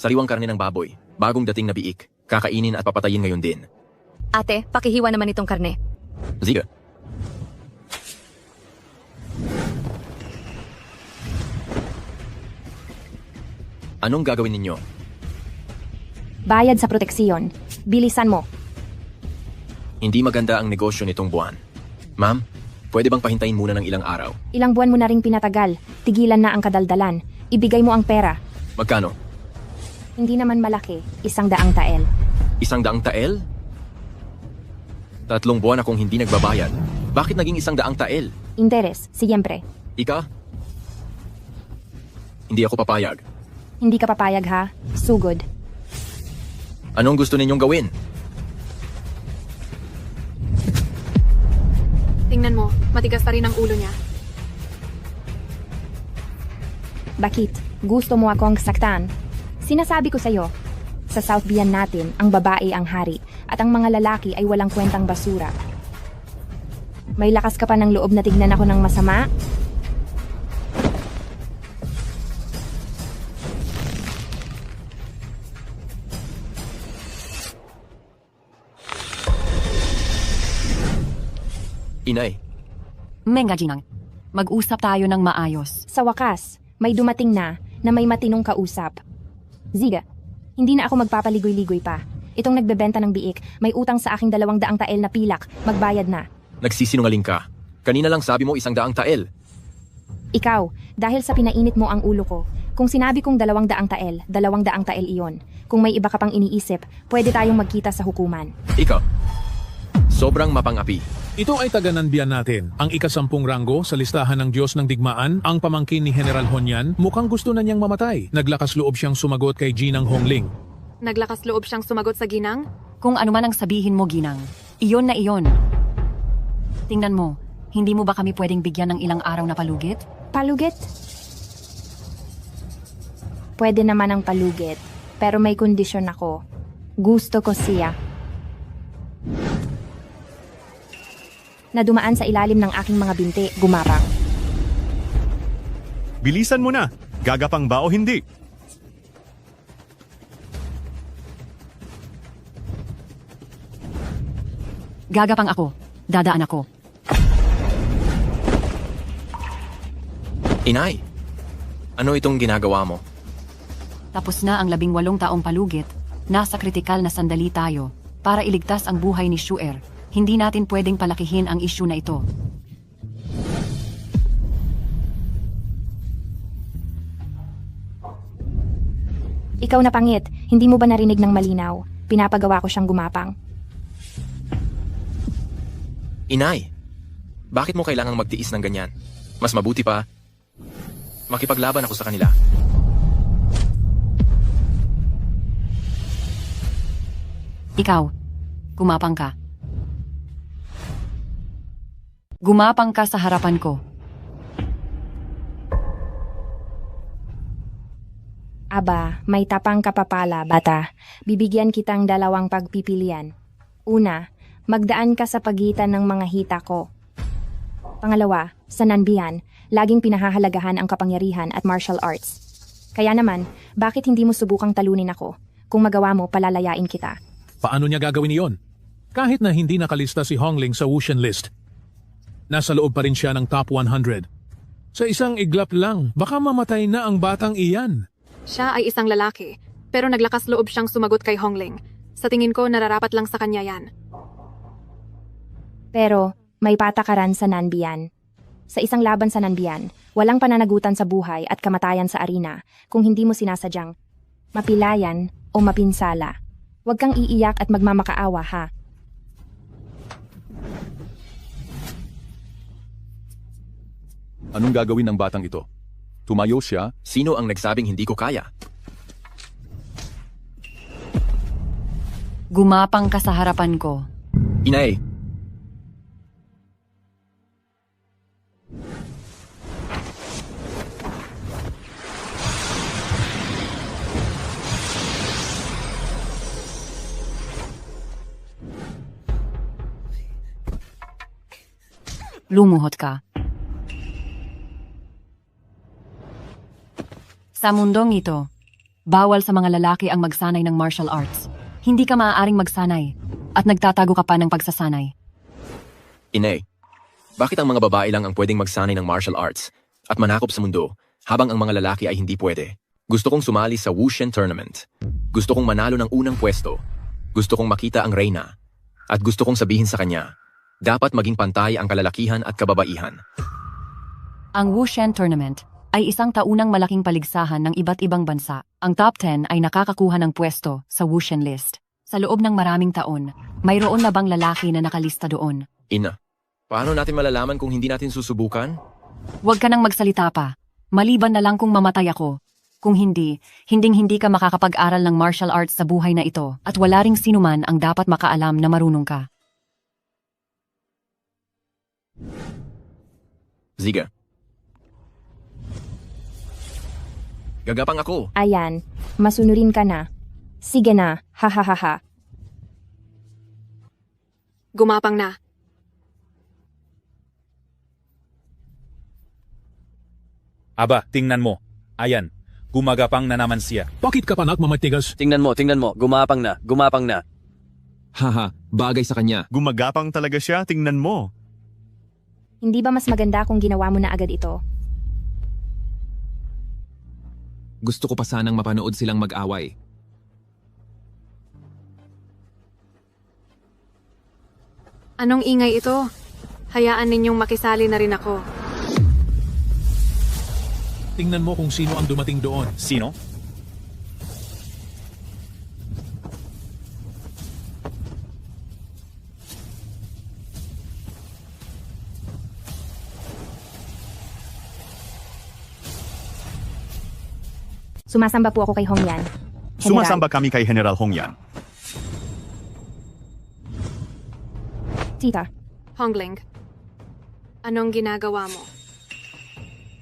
Sariwang karne ng baboy, bagong dating na biik, kakainin at papatayin ngayon din. Ate, pakihiwa naman itong karne. Sige. Anong gagawin ninyo? Bayad sa proteksiyon. Bilisan mo. Hindi maganda ang negosyo nitong buwan. Ma'am, pwede bang pahintayin muna ng ilang araw? Ilang buwan mo na ring pinatagal. Tigilan na ang kadaldalan. Ibigay mo ang pera. Magkano? Hindi naman malaki. 100 tael. 100 tael? 3 buwan akong hindi nagbabayad. Bakit naging 100 tael? Interes, siyempre. Ika? Hindi ako papayag. Hindi ka papayag ha? Sugod. Anong gusto ninyong gawin? Tingnan mo, matigas na rin ang ulo niya. Bakit? Gusto mo akong saktan? Sinasabi ko sa'yo, sa South Bian natin, ang babae ang hari at ang mga lalaki ay walang kwentang basura. May lakas ka pa ng loob na tignan ako ng masama? Inay, Menga Ginang, mag-usap tayo ng maayos. Sa wakas, may dumating na may matinong kausap. Ziga, hindi na ako magpapaligoy-ligoy pa. Itong nagbebenta ng biik, may utang sa aking 200 tael na pilak, magbayad na. nagsisinungaling ka. Kanina lang sabi mo 100 tael. Ikaw, dahil sa pinainit mo ang ulo ko, kung sinabi kong 200 tael, 200 tael iyon. Kung may iba ka pang iniisip, pwede tayong magkita sa hukuman. Ikaw, sobrang mapang-api. Ito ay taga-Nanbian natin, ang ika-10 ranggo sa listahan ng Diyos ng Digmaan, ang pamangkin ni General Honyan, mukhang gusto na niyang mamatay. Naglakas loob siyang sumagot kay Ginang Hongling. Naglakas loob siyang sumagot sa ginang? Kung ano man ang sabihin mo, Ginang, iyon na iyon. Tingnan mo, hindi mo ba kami pwedeng bigyan ng ilang araw na palugit? Palugit? Pwede naman ang palugit, pero may kondisyon ako. Gusto ko siya. Na dumaan sa ilalim ng aking mga binti, gumapang. Bilisan mo na! Gagapang ba o hindi? Gagapang ako. Dadaan ako. Inay, ano itong ginagawa mo? Tapos na ang 18 taong palugit. Nasa kritikal na sandali tayo para iligtas ang buhay ni Shuer. Hindi natin pwedeng palakihin ang isyu na ito. Ikaw na pangit, hindi mo ba narinig ng malinaw? Pinapagawa ko siyang gumapang. Inay, bakit mo kailangang magtiis ng ganyan? Mas mabuti pa, makipaglaban ako sa kanila. Ikaw, gumapang ka. Gumapang ka sa harapan ko. Aba, may tapang ka pa pala, bata. Bibigyan kitang 2 pagpipilian. Una, magdaan ka sa pagitan ng mga hita ko. Pangalawa, sa Nanbian, laging pinahahalagahan ang kapangyarihan at martial arts. Kaya naman, bakit hindi mo subukang talunin ako? Kung magawa mo, palalayain kita. Paano niya gagawin iyon? Kahit na hindi nakalista si Hongling sa Wushan list, nasa loob pa rin siya ng top 100. Sa isang iglap lang, baka mamatay na ang batang iyan. Siya ay isang lalaki, pero naglakas loob siyang sumagot kay Hongling. Sa tingin ko, nararapat lang sa kanya yan. Pero, may patakaran sa Nanbian. Sa isang laban sa Nanbian, walang pananagutan sa buhay at kamatayan sa arena kung hindi mo sinasadyang mapilayan o mapinsala. Huwag kang iiyak at magmamakaawa, ha? Anong gagawin ng batang ito? Tumayo siya? Sino ang nagsabing hindi ko kaya? Gumapang ka sa harapan ko. Inay, Lumuhod ka. Sa mundong ito, Bawal sa mga lalaki ang magsanay ng martial arts. Hindi ka maaaring magsanay. At nagtatago ka pa ng pagsasanay. Inay, bakit ang mga babae lang ang pwedeng magsanay ng martial arts at manakop sa mundo habang ang mga lalaki ay hindi pwede? Gusto kong sumali sa Wushen Tournament. Gusto kong manalo ng unang pwesto. Gusto kong makita ang reyna. At gusto kong sabihin sa kanya, dapat maging pantay ang kalalakihan at kababaihan. Ang Wushen Tournament ay isang taunang malaking paligsahan ng iba't ibang bansa. Ang top 10 ay nakakakuha ng pwesto sa Wushen list. Sa loob ng maraming taon, mayroon na bang lalaki na nakalista doon? Ina, paano natin malalaman kung hindi natin susubukan? Huwag ka nang magsalita pa. Maliban na lang kung mamatay ako. Kung hindi, hinding-hindi ka makakapag-aral ng martial arts sa buhay na ito at wala ring sinuman ang dapat makaalam na marunong ka. Ziga. Gagapang ako. Ayan, masunurin ka na. Sige na, hahaha. Gumapang na. Aba, tingnan mo. Ayan, gumagapang na naman siya. Bakit ka panak mamatigas? Tingnan mo, gumapang na, gumapang na. Haha, bagay sa kanya. Gumagapang talaga siya, tingnan mo. Hindi ba mas maganda kung ginawa mo na agad ito? Gusto ko pa sanang mapanood silang mag-away. Anong ingay ito? Hayaan ninyong makisali na rin ako. Tingnan mo kung sino ang dumating doon. Sino? Sumasamba po ako kay Hongyan. Sumasamba kami kay General Hongyan. Tita, Hongling, anong ginagawa mo?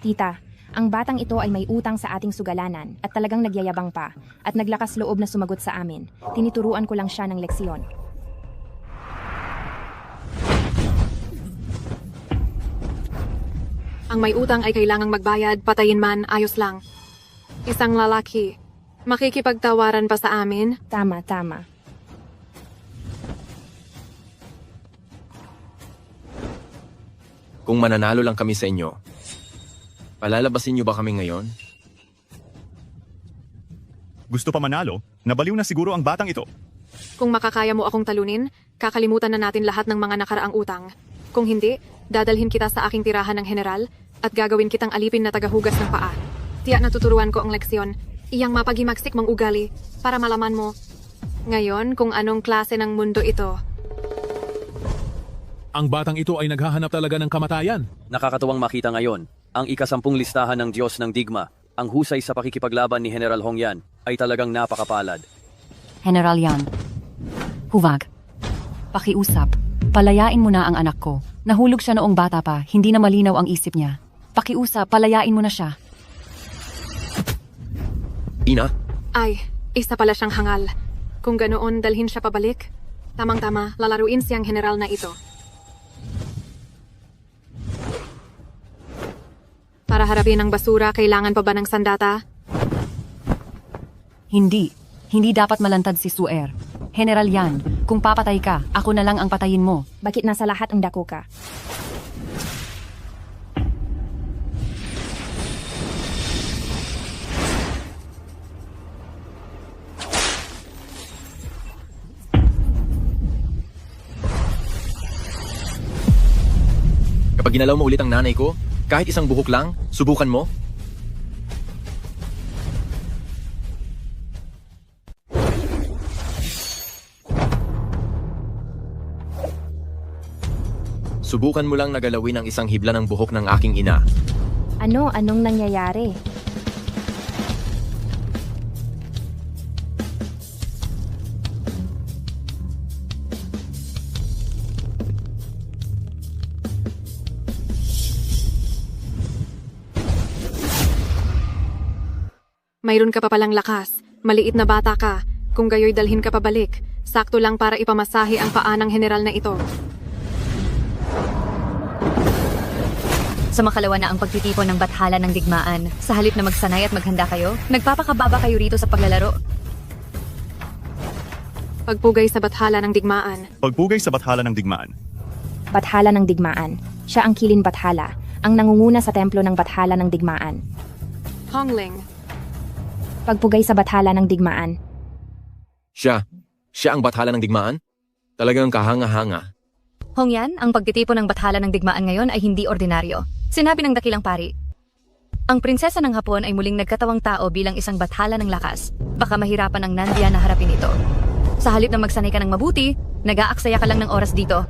tita, ang batang ito ay may utang sa ating sugalanan at talagang nagyayabang pa at naglakas loob na sumagot sa amin. Tinituruan ko lang siya ng leksyon. Ang may utang ay kailangang magbayad, patayin man, ayos lang. Isang lalaki, makikipagtawaran pa sa amin? Tama, tama. Kung mananalo lang kami sa inyo, palalabasin niyo ba kami ngayon? Gusto pa manalo? Nabaliw na siguro ang batang ito. Kung makakaya mo akong talunin, kakalimutan na natin lahat ng mga nakaraang utang. Kung hindi, dadalhin kita sa aking tirahan ng general at gagawin kitang alipin na tagahugas ng paa. Tiyak natuturuan ko ang leksyon, iyang mapagimagsik mong ugali para malaman mo. Ngayon, kung anong klase ng mundo ito. Ang batang ito ay naghahanap talaga ng kamatayan. Nakakatuwang makita ngayon, ang ika-10 listahan ng Diyos ng Digma, ang husay sa pakikipaglaban ni General Hongyan, ay talagang napakapalad. General Yan. Huwag. Pakiusap. Palayain mo na ang anak ko. Nahulog siya noong bata pa, hindi na malinaw ang isip niya. Pakiusap, palayain mo na siya. Ina, Ay, isa pala siyang hangal. Kung ganoon, dalhin siya pabalik. Tamang-tama, lalaruin siyang general na ito. Para harapin ang basura, kailangan pa ba ng sandata? Hindi. Hindi dapat malantad si Suer. General Yan, kung papatay ka, ako na lang ang patayin mo. Bakit nasa lahat ang dako ka? kapag ginalaw mo ulit ang nanay ko, kahit isang buhok lang, subukan mo. Subukan mo lang nagalawin ang isang hibla ng buhok ng aking ina. Anong nangyayari? Mayroon ka pa palang lakas. Maliit na bata ka. Kung gayoy dalhin ka pabalik. Sakto lang para ipamasahe ang paa ng general na ito. Sa makalawa na ang pagtitipon ng bathala ng digmaan. Sa halip na magsanay at maghanda kayo, nagpapakababa kayo rito sa paglalaro. Pagpugay sa bathala ng digmaan. Pagpugay sa bathala ng digmaan. Bathala ng digmaan. Siya ang Kilin Bathala, ang nangunguna sa templo ng bathala ng digmaan. Hongling. Pagpugay sa bathala ng digmaan. Siya ang bathala ng digmaan? Talagang kahanga-hanga. Hongyan, ang pagtitipon ng bathala ng digmaan ngayon ay hindi ordinaryo. Sinabi ng dakilang pari. Ang prinsesa ng Hapon ay muling nagkatawang tao bilang isang bathala ng lakas. Baka mahirapan ang Nandiyan na harapin ito. Sa halip na magsanay ka ng mabuti, nag-aaksaya ka lang ng oras dito.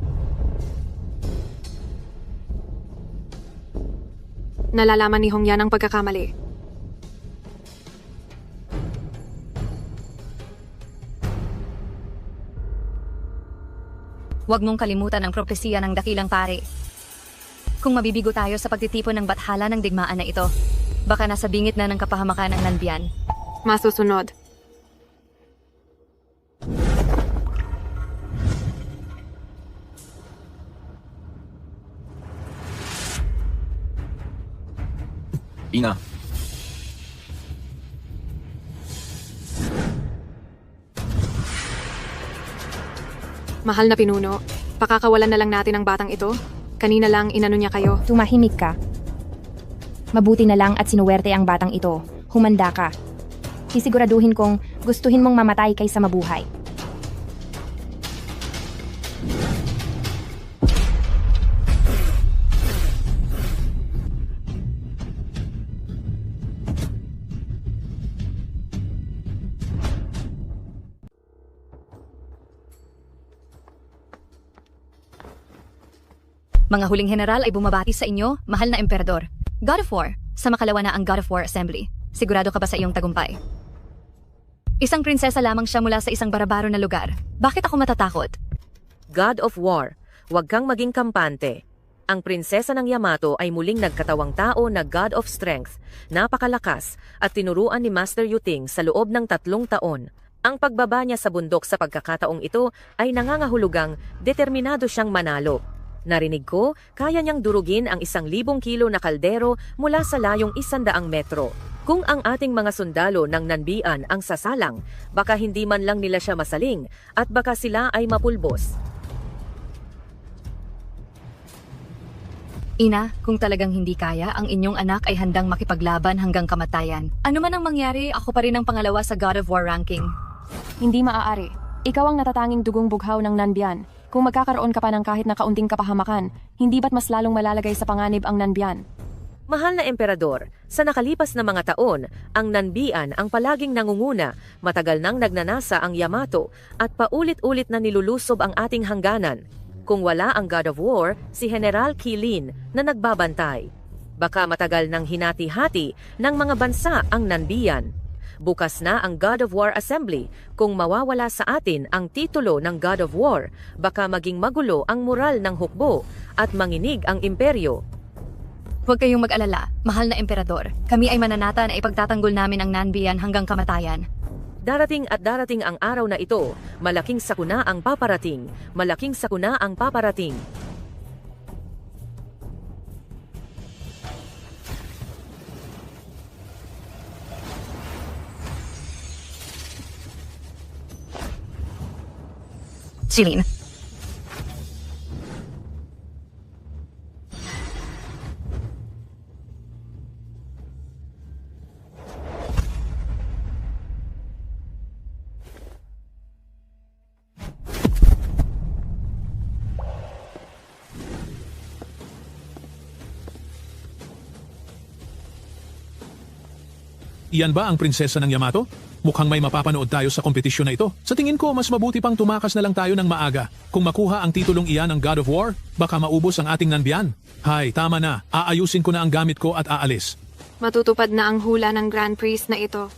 Nalalaman ni Hongyan ang pagkakamali. Huwag mong kalimutan ang propesiya ng dakilang pari. Kung mabibigo tayo sa pagtitipon ng bathala ng digmaan na ito, baka nasa bingit na ng kapahamakan ang Nanbian. Masusunod. Ina. Mahal na pinuno, pakakawalan na lang natin ang batang ito. Kanina lang inano niya kayo. Tumahimik ka. Mabuti na lang at sinuwerte ang batang ito. Humanda ka. Sisiguraduhin kong gustuhin mong mamatay kaysa mabuhay. Mga huling general ay bumabati sa inyo, mahal na emperador. God of War, sa makalawa na ang God of War Assembly. Sigurado ka ba sa iyong tagumpay? Isang prinsesa lamang siya mula sa isang barabaro na lugar. Bakit ako matatakot? God of War, huwag kang maging kampante. Ang prinsesa ng Yamato ay muling nagkatawang tao na God of Strength, napakalakas, at tinuruan ni Master Yuting sa loob ng 3 taon. Ang pagbaba niya sa bundok sa pagkakataong ito ay nangangahulugang determinado siyang manalo. Narinig ko, kaya niyang durugin ang 1,000 kilo na kaldero mula sa layong 100 metro. Kung ang ating mga sundalo ng Nanbian ang sasalang, baka hindi man lang nila siya masaling at baka sila ay mapulbos. Ina, kung talagang hindi kaya, ang inyong anak ay handang makipaglaban hanggang kamatayan. Ano man ang mangyari, ako pa rin ang pangalawa sa God of War ranking. Hindi maaari. Ikaw ang natatanging dugong bughaw ng Nanbian. Kung magkakaroon ka pa ng kahit na kaunting kapahamakan, hindi ba't mas lalong malalagay sa panganib ang Nanbian? Mahal na emperador, sa nakalipas na mga taon, ang Nanbian ang palaging nangunguna, matagal nang nagnanasa ang Yamato at paulit-ulit na nilulusob ang ating hangganan. Kung wala ang God of War, si General Kilin na nagbabantay. Baka matagal nang hinati-hati ng mga bansa ang Nanbian. Bukas na ang God of War Assembly. Kung mawawala sa atin ang titulo ng God of War, baka maging magulo ang moral ng hukbo at manginig ang imperyo. Huwag kayong mag-alala, mahal na emperador. Kami ay mananata na ipagtatanggol namin ang Nanbian hanggang kamatayan. Darating at darating ang araw na ito. Malaking sakuna ang paparating. Malaking sakuna ang paparating. Chilin. Iyan ba ang prinsesa ng Yamato? Mukhang may mapapanood tayo sa kompetisyon na ito. Sa tingin ko, mas mabuti pang tumakas na lang tayo ng maaga. Kung makuha ang titulong iyan ng God of War, baka maubos ang ating Nanbian. Hay, tama na. Aayusin ko na ang gamit ko at aalis. Matutupad na ang hula ng Grand Priest na ito.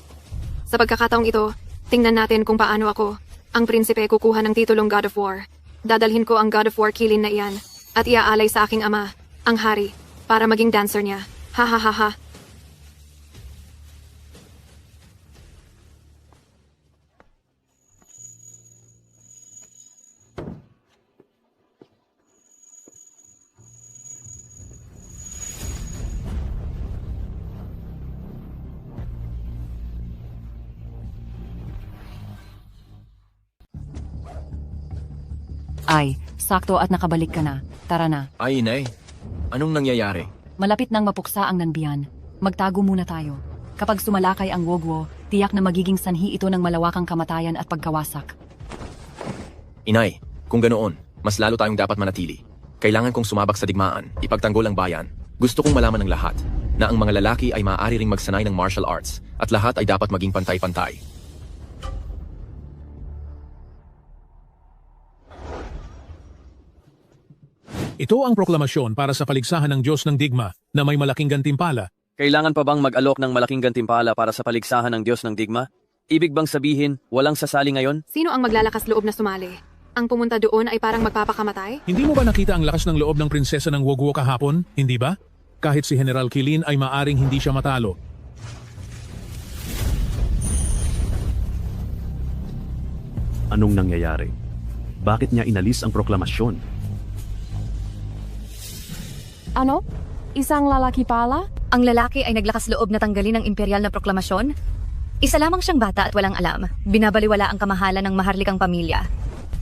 Sa pagkakataong ito, tingnan natin kung paano ako, ang prinsipe, kukuha ng titulong God of War. Dadalhin ko ang God of War Kilin na iyan at iaalay sa aking ama, ang hari, para maging dancer niya. Ha ha ha ha. Ay, sakto at nakabalik ka na. Tara na. Ay, inay. Anong nangyayari? Malapit nang mapuksa ang Nanbian. Magtago muna tayo. Kapag sumalakay ang Wogwo, tiyak na magiging sanhi ito ng malawakang kamatayan at pagkawasak. Inay, kung ganoon, mas lalo tayong dapat manatili. Kailangan kong sumabak sa digmaan, ipagtanggol ang bayan. Gusto kong malaman ng lahat na ang mga lalaki ay maaari ring magsanay ng martial arts at lahat ay dapat maging pantay-pantay. Ito ang proklamasyon para sa paligsahan ng Diyos ng Digma na may malaking gantimpala. Kailangan pa bang mag-alok ng malaking gantimpala para sa paligsahan ng Diyos ng Digma? Ibig bang sabihin, walang sasali ngayon? Sino ang maglalakas loob na sumali? Ang pumunta doon ay parang magpapakamatay? Hindi mo ba nakita ang lakas ng loob ng prinsesa ng Wogwo kahapon? Hindi ba? Kahit si General Kilin ay maaring hindi siya matalo. Anong nangyayari? Bakit niya inalis ang proklamasyon? Ano? Isang lalaki pala? Ang lalaki ay naglakas loob na tanggalin ang imperial na proklamasyon? Isa lamang siyang bata at walang alam. Binabaliwala ang kamahalan ng maharlikang pamilya.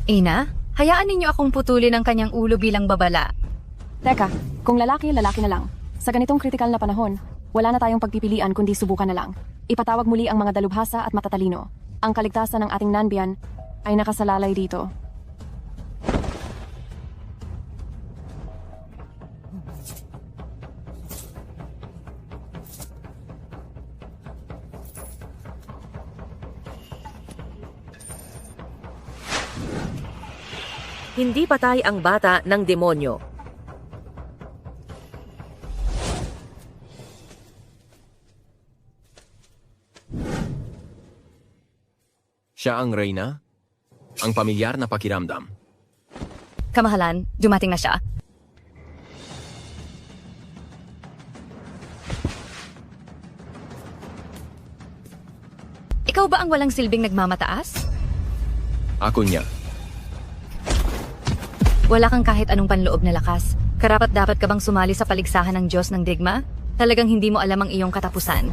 Ina, hayaan ninyo akong putulin ang kanyang ulo bilang babala. Teka, kung lalaki, lalaki na lang. Sa ganitong kritikal na panahon, wala na tayong pagpipilian kundi subukan na lang. Ipatawag muli ang mga dalubhasa at matatalino. Ang kaligtasan ng ating Nanbian ay nakasalalay dito. Hindi patay ang bata ng demonyo. Siya ang reyna? Ang pamilyar na pakiramdam. Kamahalan, dumating na siya. Ikaw ba ang walang silbing nagmamataas? Ako niya. Wala kang kahit anong panloob na lakas. Karapat dapat ka bang sumali sa paligsahan ng Diyos ng Digma? Talagang hindi mo alam ang iyong katapusan.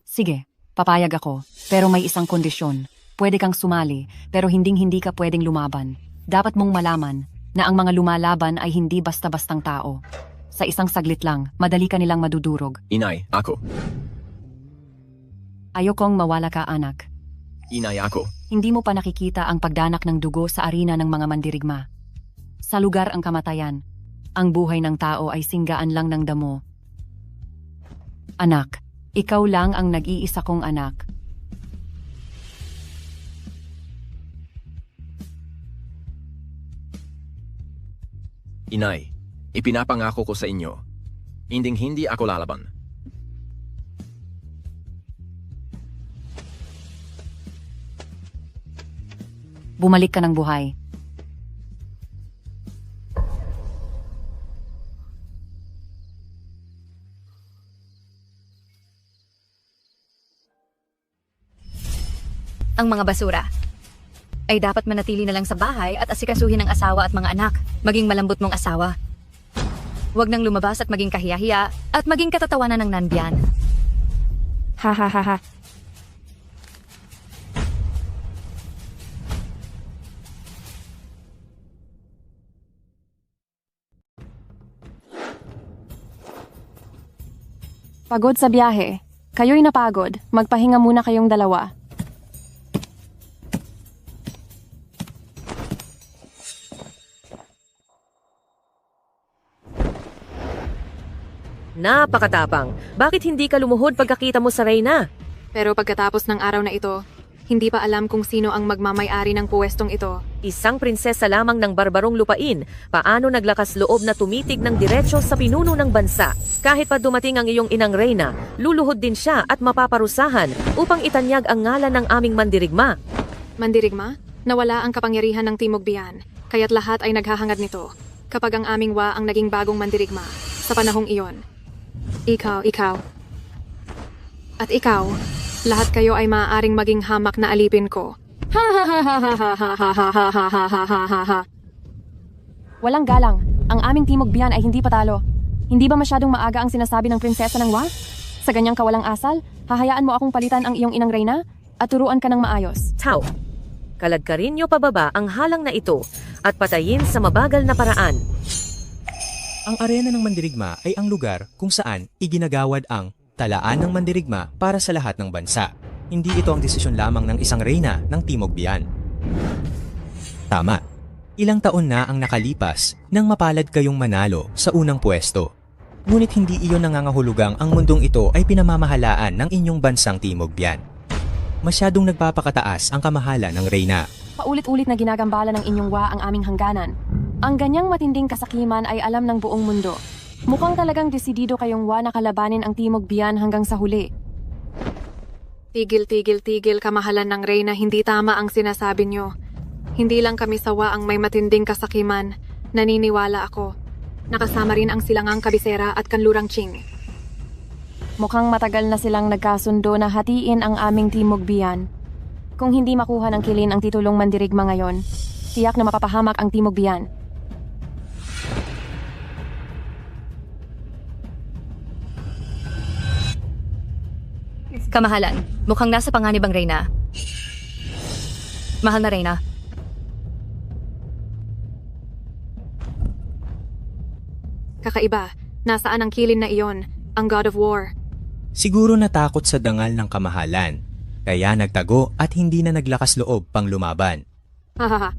Sige, papayag ako. Pero may isang kondisyon. Pwede kang sumali, pero hindi ka pwedeng lumaban. Dapat mong malaman na ang mga lumalaban ay hindi basta-bastang tao. Sa isang saglit lang, madali ka nilang madudurog. Inay, ako. Ayokong mawala ka, anak. Inay, ako. Hindi mo pa nakikita ang pagdanak ng dugo sa arena ng mga mandirigma. Sa lugar ang kamatayan, ang buhay ng tao ay singgaan lang ng damo. Anak, ikaw lang ang nag-iisa kong anak. Inay, ipinapangako ko sa inyo, hindi ako lalaban. Bumalik ka ng buhay. Ang mga basura ay dapat manatili na lang sa bahay at asikasuhin ng asawa at mga anak, maging malambot mong asawa. Huwag nang lumabas at maging kahiyahiya at maging katatawanan ng Nanbian. Ha ha ha ha. Pagod sa biyahe. Kayo'y napagod. Magpahinga muna kayong dalawa. Napakatapang. Bakit hindi ka lumuhod pagkakita mo sa reyna? Pero pagkatapos ng araw na ito, hindi pa alam kung sino ang magmamay-ari ng puwestong ito. Isang prinsesa lamang ng barbarong lupain, paano naglakas loob na tumitig ng diretsyo sa pinuno ng bansa? Kahit pa dumating ang iyong inang reyna, luluhod din siya at mapaparusahan upang itanyag ang ngalan ng aming mandirigma. Mandirigma? Nawala ang kapangyarihan ng Timog Bian, kaya't lahat ay naghahangad nito. Kapag ang aming wa ang naging bagong mandirigma, sa panahong iyon. Ikaw. At ikaw, lahat kayo ay maaaring maging hamak na alipin ko. Walang galang. Ang aming Timog Bian ay hindi patalo. Hindi ba masyadong maaga ang sinasabi ng prinsesa ng Wa? Sa ganyang kawalang asal, hahayaan mo akong palitan ang iyong inang reyna at turuan ka ng maayos. Tao, Kaladkarin niyo pababa ang halang na ito at patayin sa mabagal na paraan. Ang arena ng mandirigma ay ang lugar kung saan iginagawad ang talaan ng mandirigma para sa lahat ng bansa. Hindi ito ang desisyon lamang ng isang reyna ng Timog Biyan. Tama. Ilang taon na ang nakalipas nang mapalad kayong manalo sa unang pwesto. Ngunit hindi iyon nangangahulugang ang mundong ito ay pinamamahalaan ng inyong bansang Timog Biyan. Masyadong nagpapakataas ang kamahalan ng reyna. Paulit-ulit na ginagambala ng inyong wa ang aming hangganan. Ang ganyang matinding kasakiman ay alam ng buong mundo. Mukhang talagang desidido kayong wa na kalabanin ang Timog Biyan hanggang sa huli. Tigil, kamahalan ng reyna, hindi tama ang sinasabi nyo. Hindi lang kami sawa ang may matinding kasakiman. Naniniwala ako. Nakasama rin ang silangang kabisera at kanlurang Ching. Mukhang matagal na silang nagkasundo na hatiin ang aming Timog Biyan. Kung hindi makuha ng kilin ang titulong mandirigma ngayon, tiyak na mapapahamak ang Timog Biyan. Kamahalan, mukhang nasa panganib ang reyna. Mahal na reyna. Kakaiba, nasaan ang kilin na iyon, ang God of War? Siguro natakot sa dangal ng kamahalan, kaya nagtago at hindi na naglakas loob pang lumaban. Hahaha,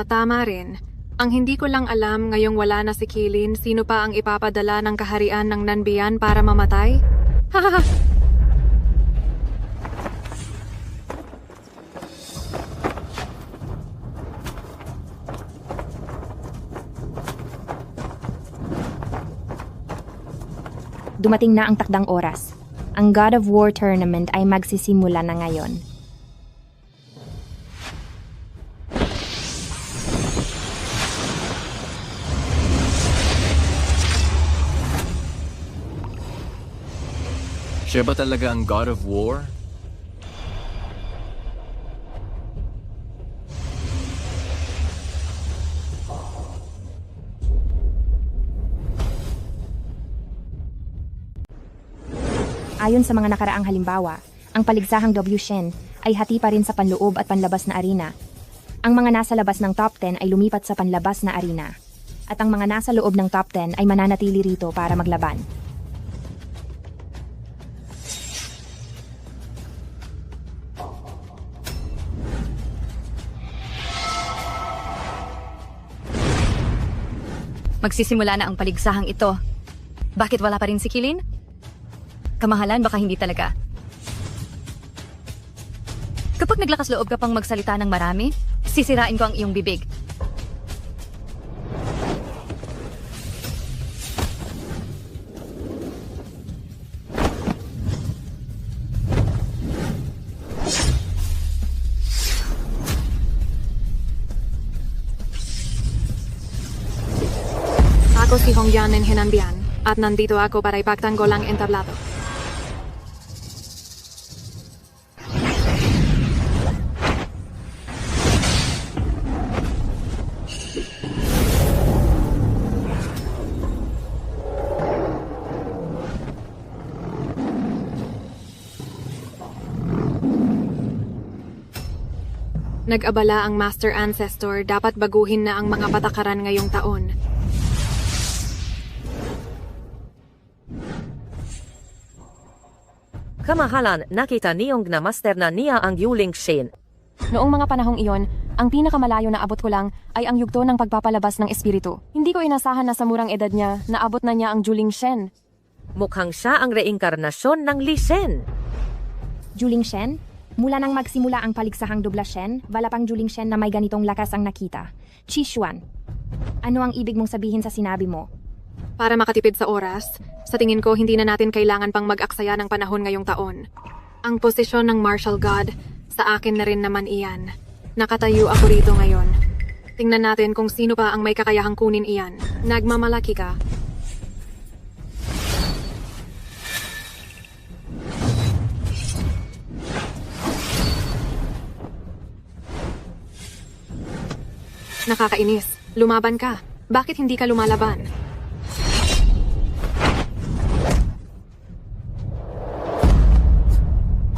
tama rin. Ang hindi ko lang alam ngayong wala na si Kilin, sino pa ang ipapadala ng kaharian ng Nanbiyan para mamatay? Hahaha! Dumating na ang takdang oras. Ang God of War tournament ay magsisimula na ngayon. Siya ba talaga ang God of War? Ayon sa mga nakaraang halimbawa, ang paligsahang W Shen ay hati pa rin sa panloob at panlabas na arena. Ang mga nasa labas ng top 10 ay lumipat sa panlabas na arena. At ang mga nasa loob ng top 10 ay mananatili rito para maglaban. Magsisimula na ang paligsahang ito. Bakit wala pa rin si Kilin? Kamahalan, baka hindi talaga. Kapag naglakas loob ka pang magsalita ng marami, sisirain ko ang iyong bibig. Ako si Hongyan ng Hinanbian at nandito ako para ipagtanggol ang entablado. Nag-abala ang Master Ancestor, dapat baguhin na ang mga patakaran ngayong taon. Kamahalan, nakita niyong na master na niya ang Yuling Shen. Noong mga panahong iyon, ang pinakamalayo na abot ko lang ay ang yugto ng pagpapalabas ng espiritu. Hindi ko inasahan na sa murang edad niya, naabot na niya ang Yuling Shen. Mukhang siya ang reinkarnasyon ng Li Shen. Yuling Shen? Mula nang magsimula ang paligsahang dubla Shen, wala pang Yuling Shen na may ganitong lakas ang nakita. Qi Xuan, ano ang ibig mong sabihin sa sinabi mo? Para makatipid sa oras, sa tingin ko hindi na natin kailangan pang mag-aksaya ng panahon ngayong taon. Ang posisyon ng Martial God, sa akin na rin naman iyan. Nakatayo ako rito ngayon. Tingnan natin kung sino pa ang may kakayahang kunin iyan. Nagmamalaki ka. Nakakainis. Lumaban ka. Bakit hindi ka lumalaban?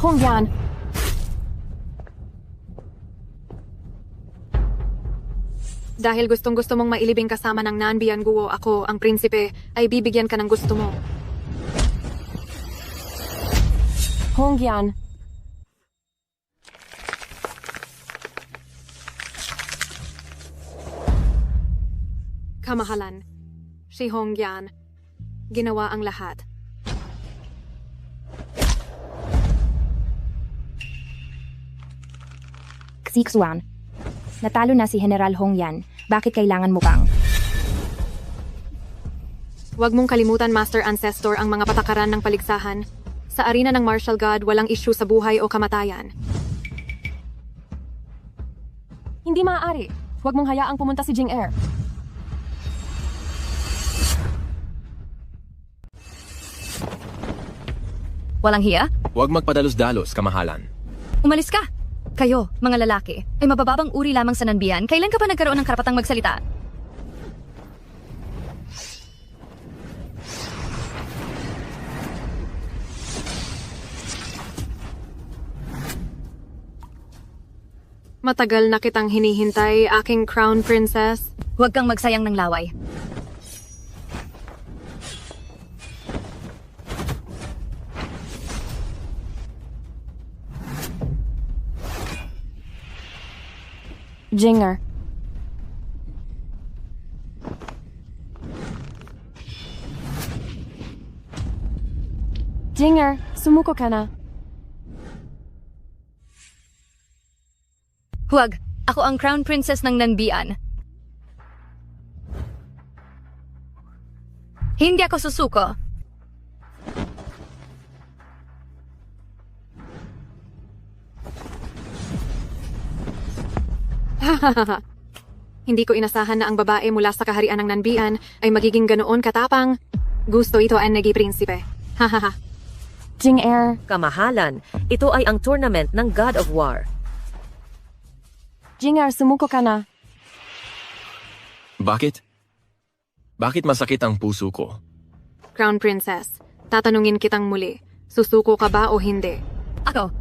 Hongyan! Dahil gustong-gusto mong mailibing kasama ng Nanbian Guo, ako, ang prinsipe, ay bibigyan ka ng gusto mo. Hongyan, Kamahalan, si Hongyan, ginawa ang lahat. Xixuan. Natalo na si General Hongyan. Bakit kailangan mo pang? Huwag mong kalimutan, Master Ancestor, ang mga patakaran ng paligsahan. Sa arena ng martial god, walang issue sa buhay o kamatayan. hindi maaari. Huwag mong hayaang pumunta si Jing Er. Walang hiya? Huwag magpadalos-dalos, kamahalan. Umalis ka! Kayo, mga lalaki, ay mabababang uri lamang sa nanbiyan. Kailan ka pa nagkaroon ng karapatang magsalita? Matagal na kitang hinihintay, aking crown princess. Huwag kang magsayang ng laway. Jinger. Jinger, sumuko ka na. Huwag. Ako ang crown princess ng Nanbian. Hindi ako susuko. Hindi ko inasahan na ang babae mula sa kaharian ng Nanbian ay magiging ganoon katapang. Gusto ito ang nagi prinsipe. Hahaha. Jing Er. Kamahalan, ito ay ang tournament ng God of War. Jinger, sumuko ka na. Bakit? Bakit masakit ang puso ko? Crown princess, tatanungin kitang muli. Susuko ka ba o hindi? Ako.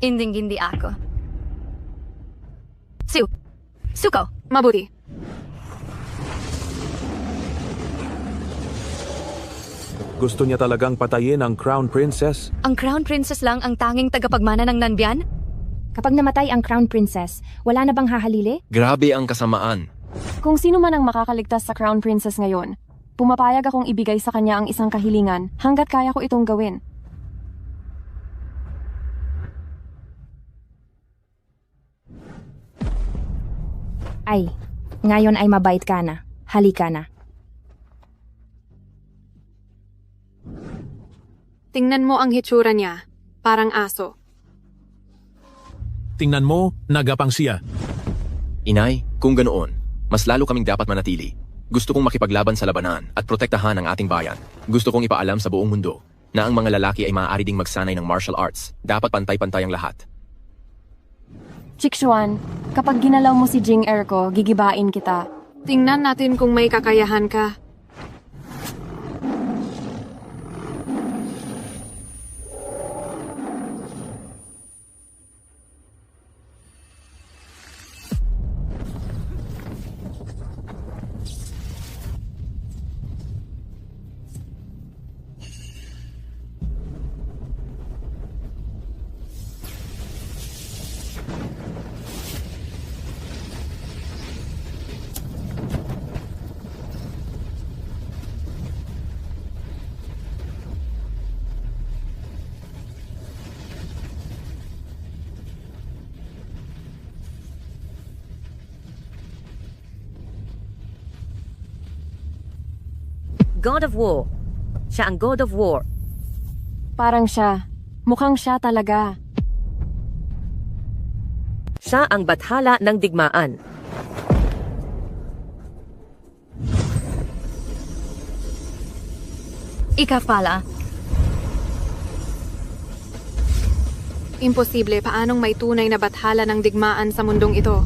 Hindi ako. Suko. Mabuti. Gusto niya talagang patayin ang Crown Princess? Ang Crown Princess lang ang tanging tagapagmana ng Nanbian? Kapag namatay ang Crown Princess, wala na bang hahalili? Grabe ang kasamaan. Kung sino man ang makakaligtas sa Crown Princess ngayon, pumapayag akong ibigay sa kanya ang isang kahilingan hanggat kaya ko itong gawin. Ay, ngayon ay mabait ka na. Halika na. Tingnan mo ang hitsura niya. Parang aso. Tingnan mo, nagapang siya. Inay, kung ganoon, mas lalo kaming dapat manatili. Gusto kong makipaglaban sa labanan at protektahan ang ating bayan. Gusto kong ipaalam sa buong mundo na ang mga lalaki ay maaari ding magsanay ng martial arts. Dapat pantay-pantay ang lahat. Chixuan, kapag ginalaw mo si Jing Er ko, gigibain kita. Tingnan natin kung may kakayahan ka. God of War. Siya ang God of War. Parang siya. Mukhang siya talaga. Siya ang bathala ng digmaan. Ikaw pala. Imposible, paanong may tunay na bathala ng digmaan sa mundong ito?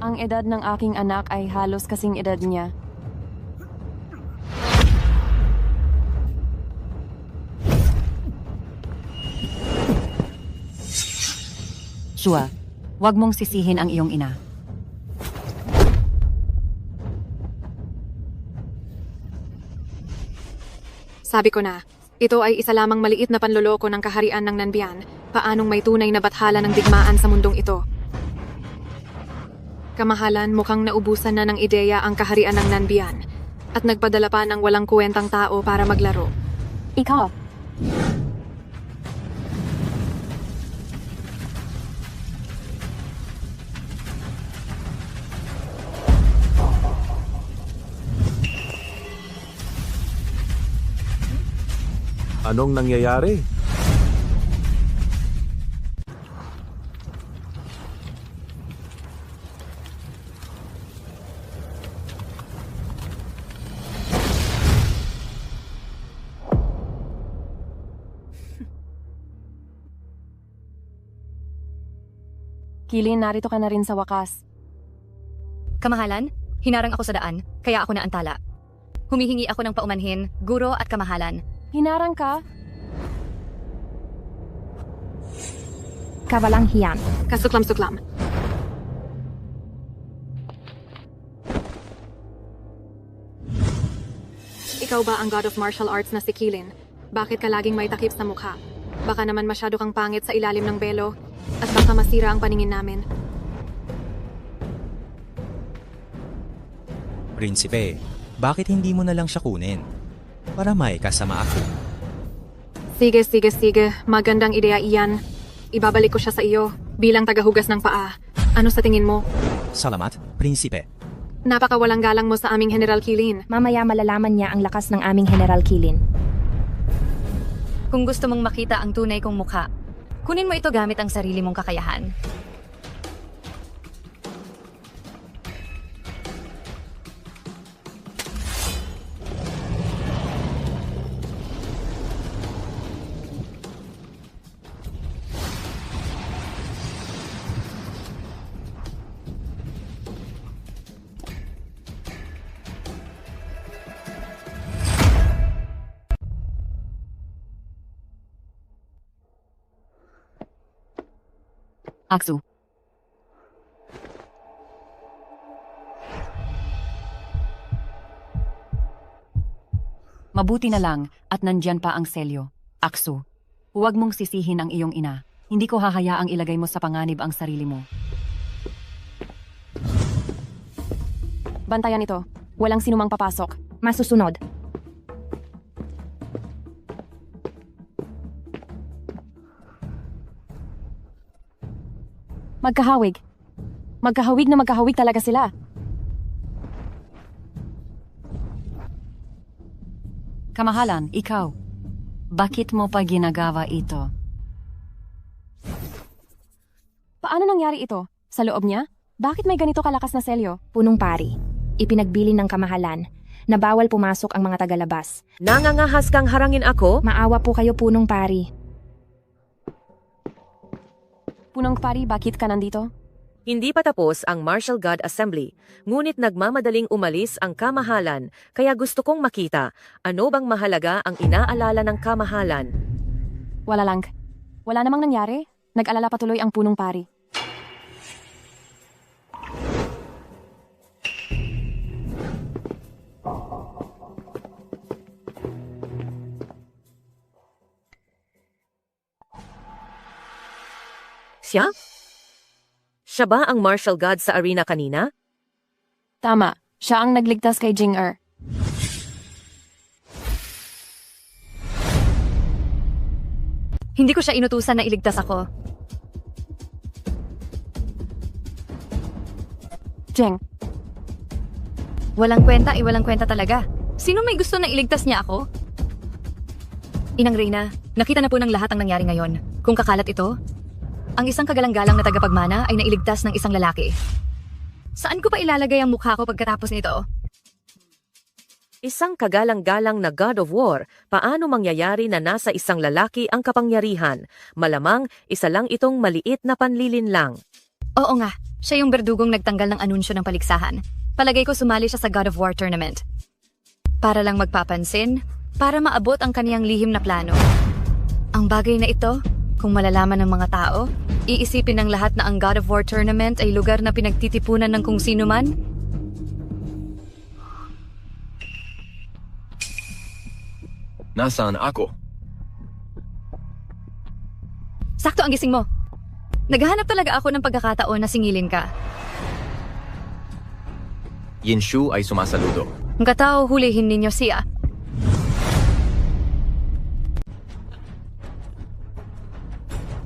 Ang edad ng aking anak ay halos kasing edad niya. Shua, huwag mong sisihin ang iyong ina. Sabi ko na, ito ay isa lamang maliit na panloloko ng kaharian ng Nanbian. Paanong may tunay na bathala ng digmaan sa mundong ito? Kamahalan, mukhang naubusan na ng ideya ang kaharian ng Nanbian at nagpadala pa ng walang kuwentang tao para maglaro. Ikaw. Anong nangyayari? Kilin, narito ka na rin sa wakas. Kamahalan, hinarang ako sa daan, kaya ako naantala. Humihingi ako ng paumanhin, guro at kamahalan. Hinarang ka? Kawalang hiyan. Kasuklam-suklam. Ikaw ba ang God of Martial Arts na si Kilin? Bakit ka laging may takip sa mukha? Baka naman masyado kang pangit sa ilalim ng belo at baka masira ang paningin namin. Prinsipe, bakit hindi mo na lang siya kunin? Para may kasama ako. Sige. Magandang ideya iyan. Ibabalik ko siya sa iyo bilang tagahugas ng paa. Ano sa tingin mo? Salamat, Prinsipe. Napakawalang galang mo sa aming General Kilin. Mamaya malalaman niya ang lakas ng aming General Kilin. Kung gusto mong makita ang tunay kong mukha, kunin mo ito gamit ang sarili mong kakayahan. Aksu. Mabuti na lang at nandyan pa ang selyo. Aksu, huwag mong sisihin ang iyong ina. Hindi ko hahayaang ilagay mo sa panganib ang sarili mo. Bantayan ito. Walang sinumang papasok. Masusunod. Magkahawig. Magkahawig talaga sila. Kamahalan, ikaw. Bakit mo pa ginagawa ito? Paano nangyari ito? Sa loob niya? Bakit may ganito kalakas na selyo? Punong pari. Ipinagbili ng kamahalan na bawal pumasok ang mga tagalabas. Nangangahas kang harangin ako? Maawa po kayo, punong pari. Punong pari, bakit ka nandito? Hindi pa tapos ang Martial God Assembly, ngunit nagmamadaling umalis ang kamahalan, kaya gusto kong makita, ano bang mahalaga ang inaalala ng kamahalan? Wala lang. Wala namang nangyari. Nag-alala patuloy ang punong pari. Siya? Siya ba ang martial god sa arena kanina? Tama. Siya ang nagligtas kay Jing-er. Hindi ko siya inutusan na iligtas ako. Jing. Walang kwenta talaga. Sino may gusto na iligtas niya ako? Inang Reyna, nakita na po ng lahat ang nangyari ngayon. Kung kakalat ito, ang isang kagalang-galang na tagapagmana ay nailigtas ng isang lalaki. Saan ko pa ilalagay ang mukha ko pagkatapos nito? Isang kagalang-galang na God of War, paano mangyayari na nasa isang lalaki ang kapangyarihan? Malamang isa lang itong maliit na panlilinlang. Oo nga, siya yung berdugong nagtanggal ng anunsyo ng paligsahan. Palagay ko sumali siya sa God of War tournament. Para lang magpapansin, para maabot ang kaniyang lihim na plano. Ang bagay na ito, kung malalaman ng mga tao, Iisipin ng lahat na ang God of War Tournament ay lugar na pinagtitipunan ng kung sino man? Nasaan ako? Sakto ang gising mo. Naghahanap talaga ako ng pagkakataon na singilin ka. Yinshu ay sumasaludo. Ang katao, hulihin ninyo siya.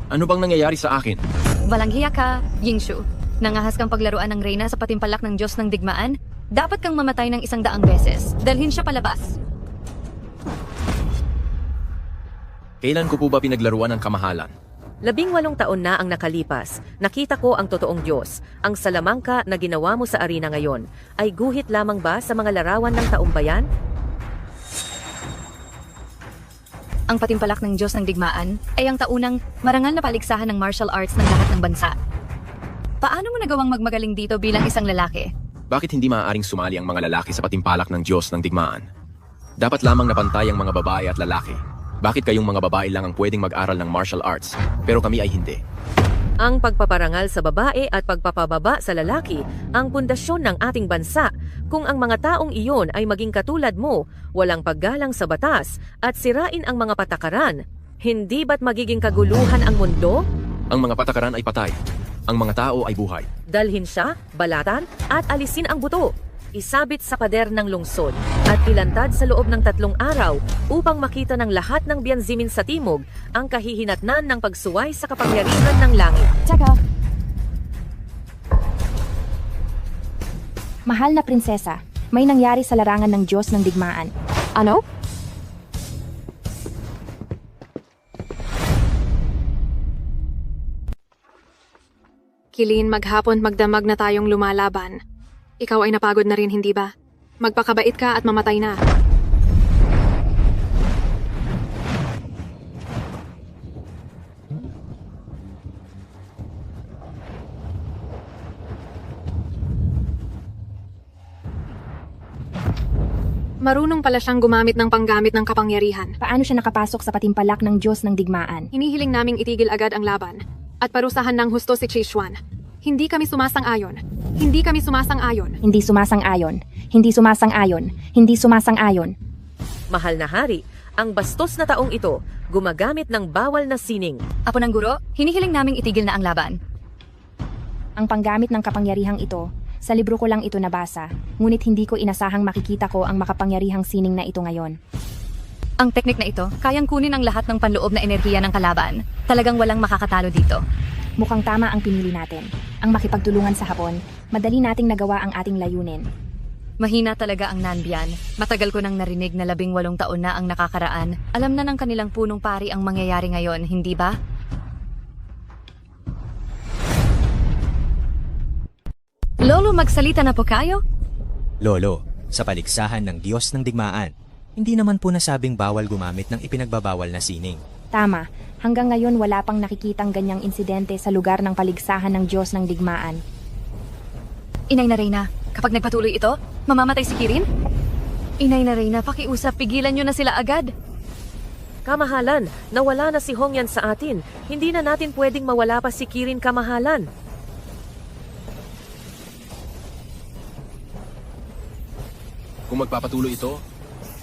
Ano bang nangyayari sa akin? Walang hiya ka, Yingshu. Nangahas kang paglaruan ng reyna sa patimpalak ng Diyos ng digmaan? Dapat kang mamatay ng 100 beses. Dalhin siya palabas. Kailan ko po ba pinaglaruan ng kamahalan? 18 taon na ang nakalipas. Nakita ko ang totoong Diyos. Ang salamangka na ginawa mo sa arena ngayon ay guhit lamang ba sa mga larawan ng taumbayan? Ang patimpalak ng Diyos ng digmaan ay ang taunang marangal na paligsahan ng martial arts ng lahat ng bansa. Paano mo nagawang magmagaling dito bilang isang lalaki? Bakit hindi maaaring sumali ang mga lalaki sa patimpalak ng Diyos ng digmaan? Dapat lamang napantay ang mga babae at lalaki. Bakit kayong mga babae lang ang pwedeng mag-aral ng martial arts, pero kami ay hindi? Ang pagpaparangal sa babae at pagpapababa sa lalaki ang pundasyon ng ating bansa. Kung ang mga taong iyon ay maging katulad mo, walang paggalang sa batas at sirain ang mga patakaran, hindi ba't magiging kaguluhan ang mundo? Ang mga patakaran ay patay. Ang mga tao ay buhay. Dalhin siya, balatan at alisin ang buto. Isabit sa pader ng lungsod at ilantad sa loob ng 3 araw upang makita ng lahat ng Bianzimin sa timog ang kahihinatnan ng pagsuway sa kapangyarihan ng langit. Teka, Mahal na prinsesa, may nangyari sa larangan ng Diyos ng digmaan. ano? Kilin, maghapon magdamag na tayong lumalaban. Ikaw ay napagod na rin, hindi ba? Magpakabait ka at mamatay na. Marunong pala siyang gumamit ng panggamit ng kapangyarihan. Paano siya nakapasok sa patimpalak ng Diyos ng digmaan? Hinihiling naming itigil agad ang laban at parusahan ng husto si Chishuan. Hindi kami sumasang-ayon. Hindi kami sumasang-ayon. Hindi sumasang-ayon. Hindi sumasang-ayon. Hindi sumasang-ayon. Mahal na hari, ang bastos na taong ito gumagamit ng bawal na sining. Apo ng guro, hinihiling naming itigil na ang laban. Ang panggamit ng kapangyarihang ito, sa libro ko lang ito nabasa, ngunit hindi ko inasahang makikita ko ang makapangyarihang sining na ito ngayon. Ang teknik na ito, kayang kunin ang lahat ng panloob na enerhiya ng kalaban. Talagang walang makakatalo dito. Mukhang tama ang pinili natin. Ang makipagtulungan sa Hapon, madali nating nagawa ang ating layunin. Mahina talaga ang Nanbian. Matagal ko nang narinig na 18 taon na ang nakakaraan. Alam na ng kanilang punong pari ang mangyayari ngayon, hindi ba? Lolo, magsalita na po kayo? Lolo, sa paligsahan ng Diyos ng digmaan, hindi naman po nasabing bawal gumamit ng ipinagbabawal na sining. Tama, hanggang ngayon wala pang nakikitang ganyang insidente sa lugar ng paligsahan ng Diyos ng digmaan. Inay na Reyna, kapag nagpatuloy ito, mamamatay si Kirin? Inay na Reyna, pakiusap, pigilan nyo na sila agad. Kamahalan, nawala na si Hongyan sa atin. Hindi na natin pwedeng mawala pa si Kirin, kamahalan. Kung magpapatuloy ito,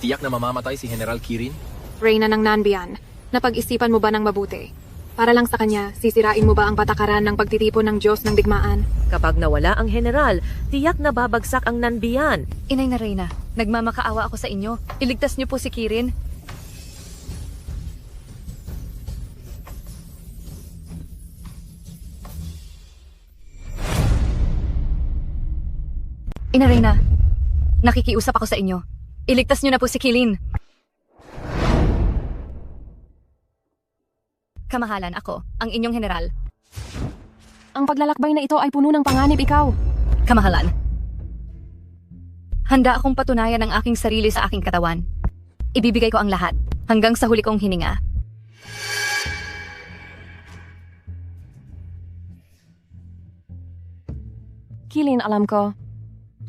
tiyak na mamamatay si General Kirin? Reyna ng Nanbian, napag-isipan mo ba ng mabuti? Para lang sa kanya, sisirain mo ba ang patakaran ng pagtitipon ng Diyos ng digmaan? Kapag nawala ang general, tiyak na babagsak ang Nanbian. Inay na Reyna, nagmamakaawa ako sa inyo. Iligtas niyo po si Kirin. Ina Reyna, nakikiusap ako sa inyo. Iligtas niyo na po si Kilin. Kamahalan, ako, ang inyong general. Ang paglalakbay na ito ay puno ng panganib, ikaw. Kamahalan. Handa akong patunayan ang aking sarili sa aking katawan. Ibibigay ko ang lahat, hanggang sa huli kong hininga. Kilin, alam ko.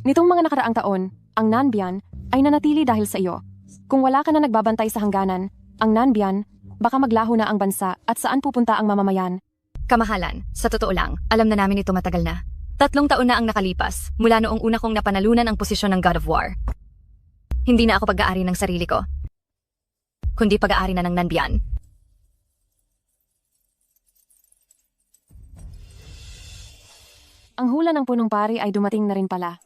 Nitong mga nakaraang taon, ang Nanbian ay nanatili dahil sa iyo. Kung wala ka na nagbabantay sa hangganan, ang Nanbian, baka maglaho na ang bansa at saan pupunta ang mamamayan. Kamahalan, sa totoo lang, alam na namin ito matagal na. 3 taon na ang nakalipas, mula noong una kong napanalunan ang posisyon ng God of War. Hindi na ako pag-aari ng sarili ko, kundi pag-aari na ng Nanbian. Ang hula ng punong pari ay dumating na rin pala.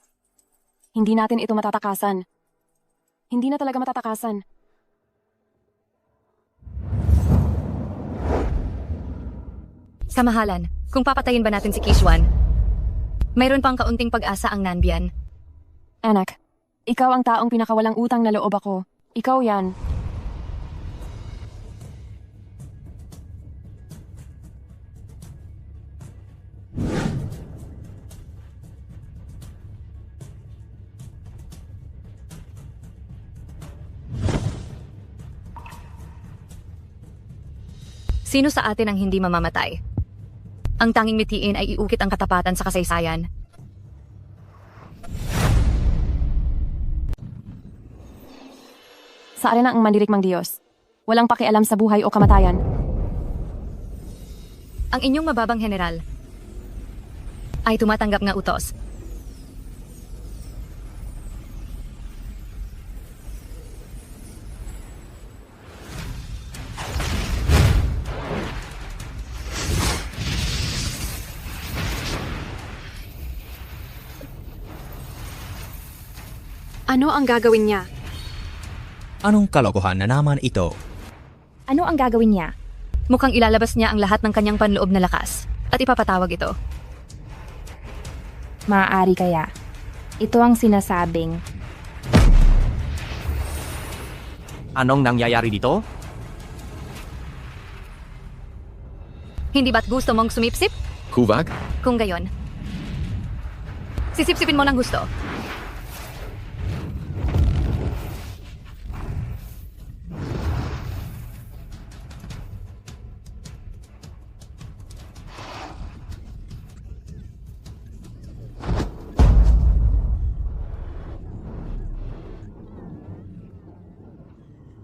Hindi natin ito matatakasan. Hindi na talaga matatakasan. Kamahalan, kung papatayin ba natin si Kishwan, mayroon pang kaunting pag-asa ang Nanbian. Anak, ikaw ang taong pinakawalang utang na loob ako. Ikaw yan. Sino sa atin ang hindi mamamatay? Ang tanging mitiin ay iukit ang katapatan sa kasaysayan. Sa arena ang mandirigmang Diyos. Walang pakialam sa buhay o kamatayan. Ang inyong mababang general ay tumatanggap ng utos. Ano ang gagawin niya? Anong kalokohan na naman ito? Ano ang gagawin niya? Mukhang ilalabas niya ang lahat ng kanyang panloob na lakas at ipapatawag ito. Maaari kaya. Ito ang sinasabing. Anong nangyayari dito? Hindi ba't gusto mong sumipsip? Kuvag? Kung gayon, sisipsipin mo ng gusto.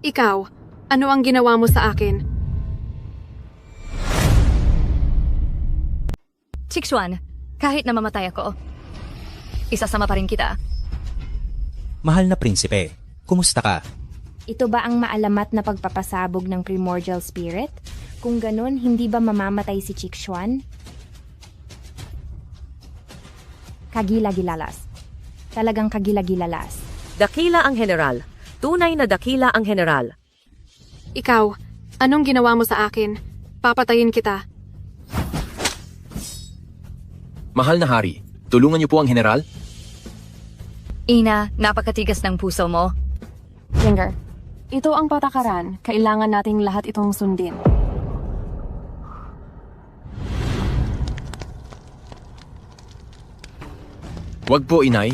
Ikaw, ano ang ginawa mo sa akin? Chixuan, kahit namamatay ako, isasama pa rin kita. Mahal na prinsipe, kumusta ka? Ito ba ang maalamat na pagpapasabog ng primordial spirit? Kung ganun, hindi ba mamamatay si Chixuan? Kagila-gilalas. Talagang kagila-gilalas. Dakila ang general. Tunay na dakila ang general. Ikaw, anong ginawa mo sa akin? Papatayin kita. Mahal na hari, tulungan niyo po ang general? Ina, napakatigas ng puso mo. Jinger, ito ang patakaran. Kailangan nating lahat itong sundin. Wag po, inay.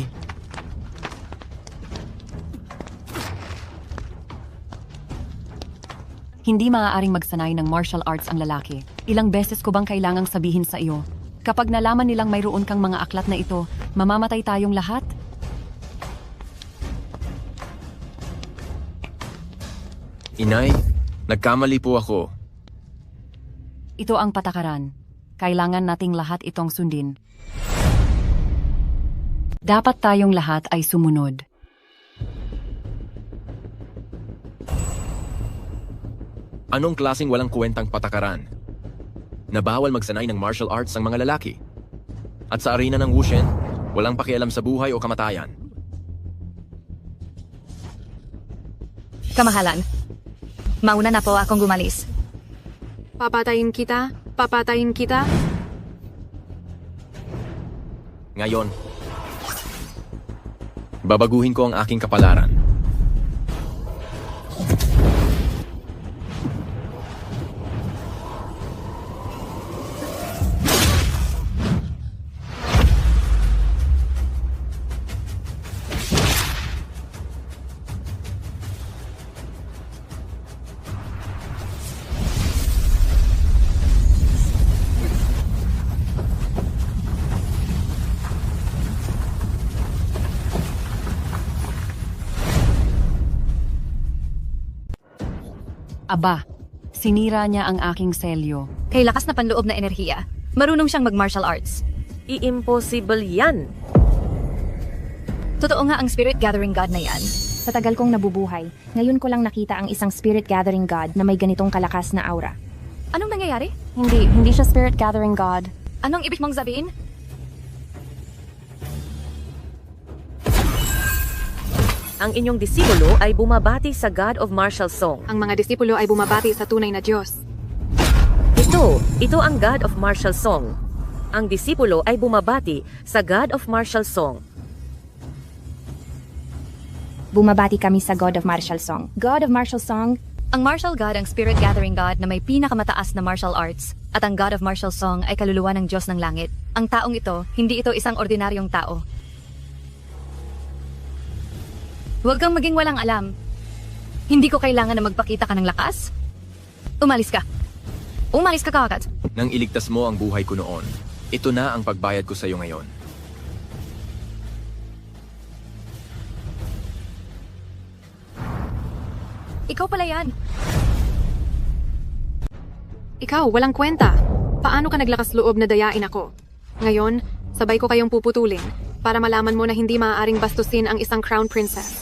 Hindi maaaring magsanay ng martial arts ang lalaki. Ilang beses ko bang kailangang sabihin sa iyo? Kapag nalaman nilang mayroon kang mga aklat na ito, mamamatay tayong lahat? Inay, nagkamali po ako. Ito ang patakaran. Kailangan nating lahat itong sundin. Dapat tayong lahat ay sumunod. Anong klaseng walang kwentang patakaran? Na bawal magsanay ng martial arts ang mga lalaki. At sa arena ng Wushen, walang pakialam sa buhay o kamatayan. Kamahalan, mauna na po akong gumalis. Papatayin kita? Papatayin kita? Ngayon, babaguhin ko ang aking kapalaran. Aba, Sinira niya ang aking selyo. Kay lakas na panloob na enerhiya. Marunong siyang mag-martial arts. I-impossible yan. Totoo nga ang spirit gathering god na yan. Sa tagal kong nabubuhay, ngayon ko lang nakita ang isang spirit gathering god na may ganitong kalakas na aura. Anong nangyayari? Hindi siya spirit gathering god. Anong ibig mong sabihin? Ang inyong disipulo ay bumabati sa God of Martial Song. Ang mga disipulo ay bumabati sa tunay na Diyos. Ito ang God of Martial Song. Ang disipulo ay bumabati sa God of Martial Song. Bumabati kami sa God of Martial Song. God of Martial Song, Ang martial god ang spirit gathering god na may pinakamataas na martial arts at ang God of Martial Song ay kaluluwa ng Diyos ng langit. Ang taong ito, hindi ito isang ordinaryong tao. Huwag kang maging walang alam. Hindi ko kailangan na magpakita ka ng lakas. Umalis ka. Umalis ka kaagad. Nang iligtas mo ang buhay ko noon, ito na ang pagbayad ko sa iyo ngayon. Ikaw pala yan. Ikaw, walang kwenta. Paano ka naglakas loob na dayain ako? Ngayon, sabay ko kayong puputulin para malaman mo na hindi maaaring bastusin ang isang crown princess.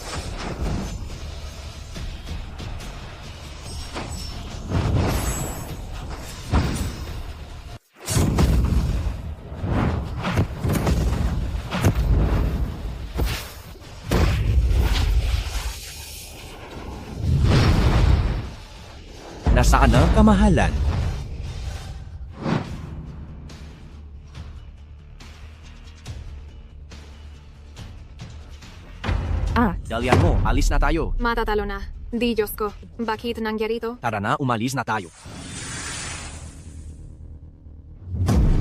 Nasaan na? Kamahalan. Dalian mo, alis na tayo. Matatalo na. Di, Diyos ko. Bakit nangyari ito? Tara na, umalis na tayo.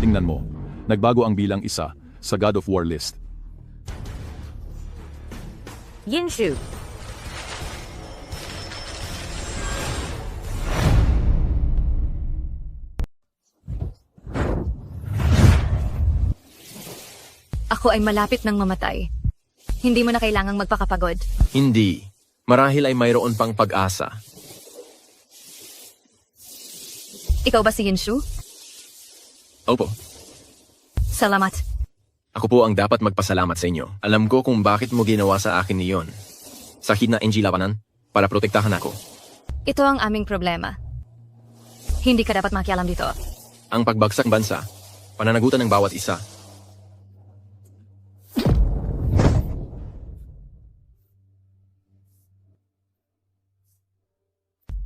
Tingnan mo, nagbago ang bilang isa sa God of War list. Yinshu. Ako ay malapit ng mamatay. Hindi mo na kailangang magpakapagod. Hindi. Marahil ay mayroon pang pag-asa. Ikaw ba si Yinshu? Opo. Salamat. Ako po ang dapat magpasalamat sa inyo. Alam ko kung bakit mo ginawa sa akin niyon. Sakit na NG labanan para protektahan ako. Ito ang aming problema. Hindi ka dapat makialam dito. Ang pagbagsak ng bansa, pananagutan ng bawat isa.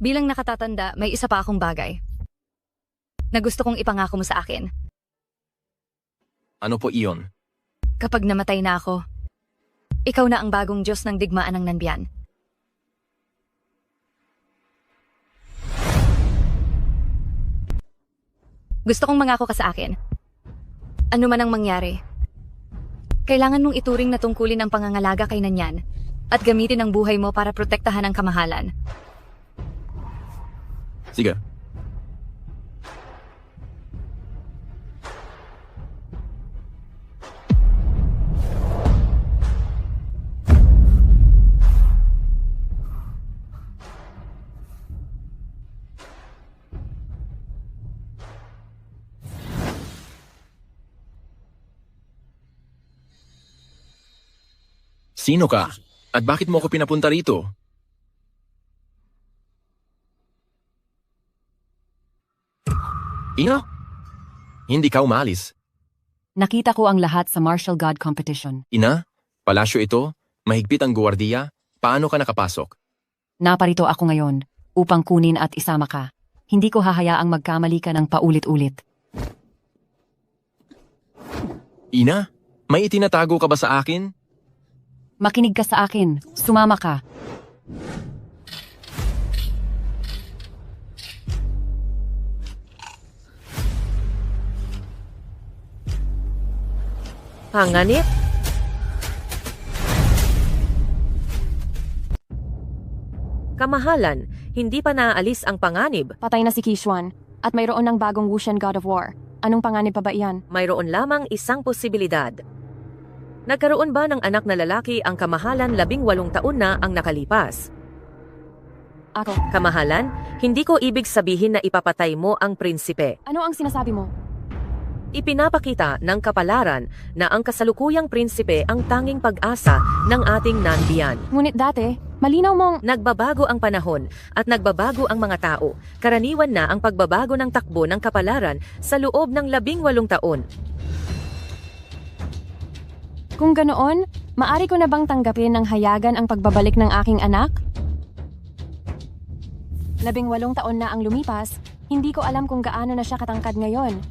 Bilang nakatatanda, may isa pa akong bagay na gusto kong ipangako mo sa akin. Ano po iyon? Kapag namatay na ako, ikaw na ang bagong Diyos ng digmaan ng Nanbian. Gusto kong mangako ka sa akin. Ano man ang mangyari, kailangan mong ituring na tungkulin ang pangangalaga kay Nanyan at gamitin ang buhay mo para protektahan ang kamahalan. Sige. Sino ka? At bakit mo ako pinapunta rito? Ina? Hindi ka umalis. Nakita ko ang lahat sa Martial God Competition. Ina? Palasyo ito? Mahigpit ang guwardiya? Paano ka nakapasok? Naparito ako ngayon upang kunin at isama ka. Hindi ko hahayaang magkamali ka ng paulit-ulit. Ina? May itinatago ka ba sa akin? Makinig ka sa akin. Sumama ka. Panganib? Kamahalan, hindi pa naaalis ang panganib. Patay na si Kishwan at mayroon ng bagong Wushan God of War. Anong panganib pa ba iyan? Mayroon lamang isang posibilidad. Nagkaroon ba ng anak na lalaki ang kamahalan 18 taon na ang nakalipas? Ako. Kamahalan, hindi ko ibig sabihin na ipapatay mo ang prinsipe. Ano ang sinasabi mo? Ipinapakita ng kapalaran na ang kasalukuyang prinsipe ang tanging pag-asa ng ating Nanbian. Ngunit dati, malinaw mong... Nagbabago ang panahon at nagbabago ang mga tao. Karaniwan na ang pagbabago ng takbo ng kapalaran sa loob ng 18 taon. Kung ganoon, maari ko na bang tanggapin ng hayagan ang pagbabalik ng aking anak? 18 taon na ang lumipas, hindi ko alam kung gaano na siya katangkad ngayon.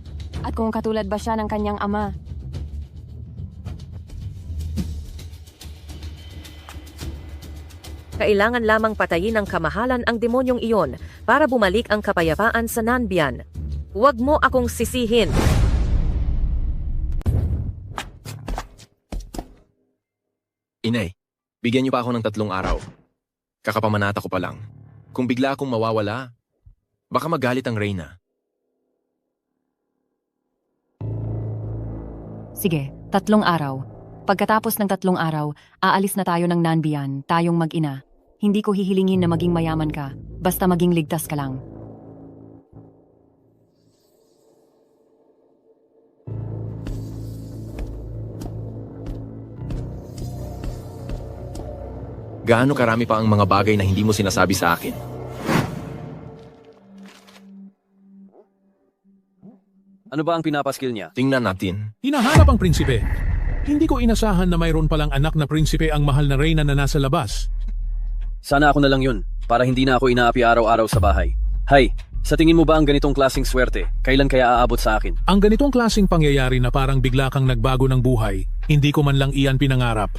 At kung katulad ba siya ng kanyang ama. Kailangan lamang patayin ng kamahalan ang demonyong iyon para bumalik ang kapayapaan sa Nanbian. Huwag mo akong sisihin. Inay, bigyan niyo pa ako ng 3 araw. Kakapamanata ko pa lang. Kung bigla akong mawawala, baka magalit ang Reyna. Sige, 3 araw. Pagkatapos ng 3 araw, aalis na tayo ng Nanbian, tayong mag-ina. Hindi ko hihilingin na maging mayaman ka, basta maging ligtas ka lang. Gaano karami pa ang mga bagay na hindi mo sinasabi sa akin? Ano ba ang pinapaskil niya? Tingnan natin. Hinahanap ang prinsipe. Hindi ko inasahan na mayroon palang anak na prinsipe ang mahal na Reyna na nasa labas. Sana ako na lang yun, para hindi na ako inaapi araw-araw sa bahay. Hay, sa tingin mo ba ang ganitong klaseng swerte, kailan kaya aabot sa akin? Ang ganitong klaseng pangyayari na parang bigla kang nagbago ng buhay, hindi ko man lang iyan pinangarap.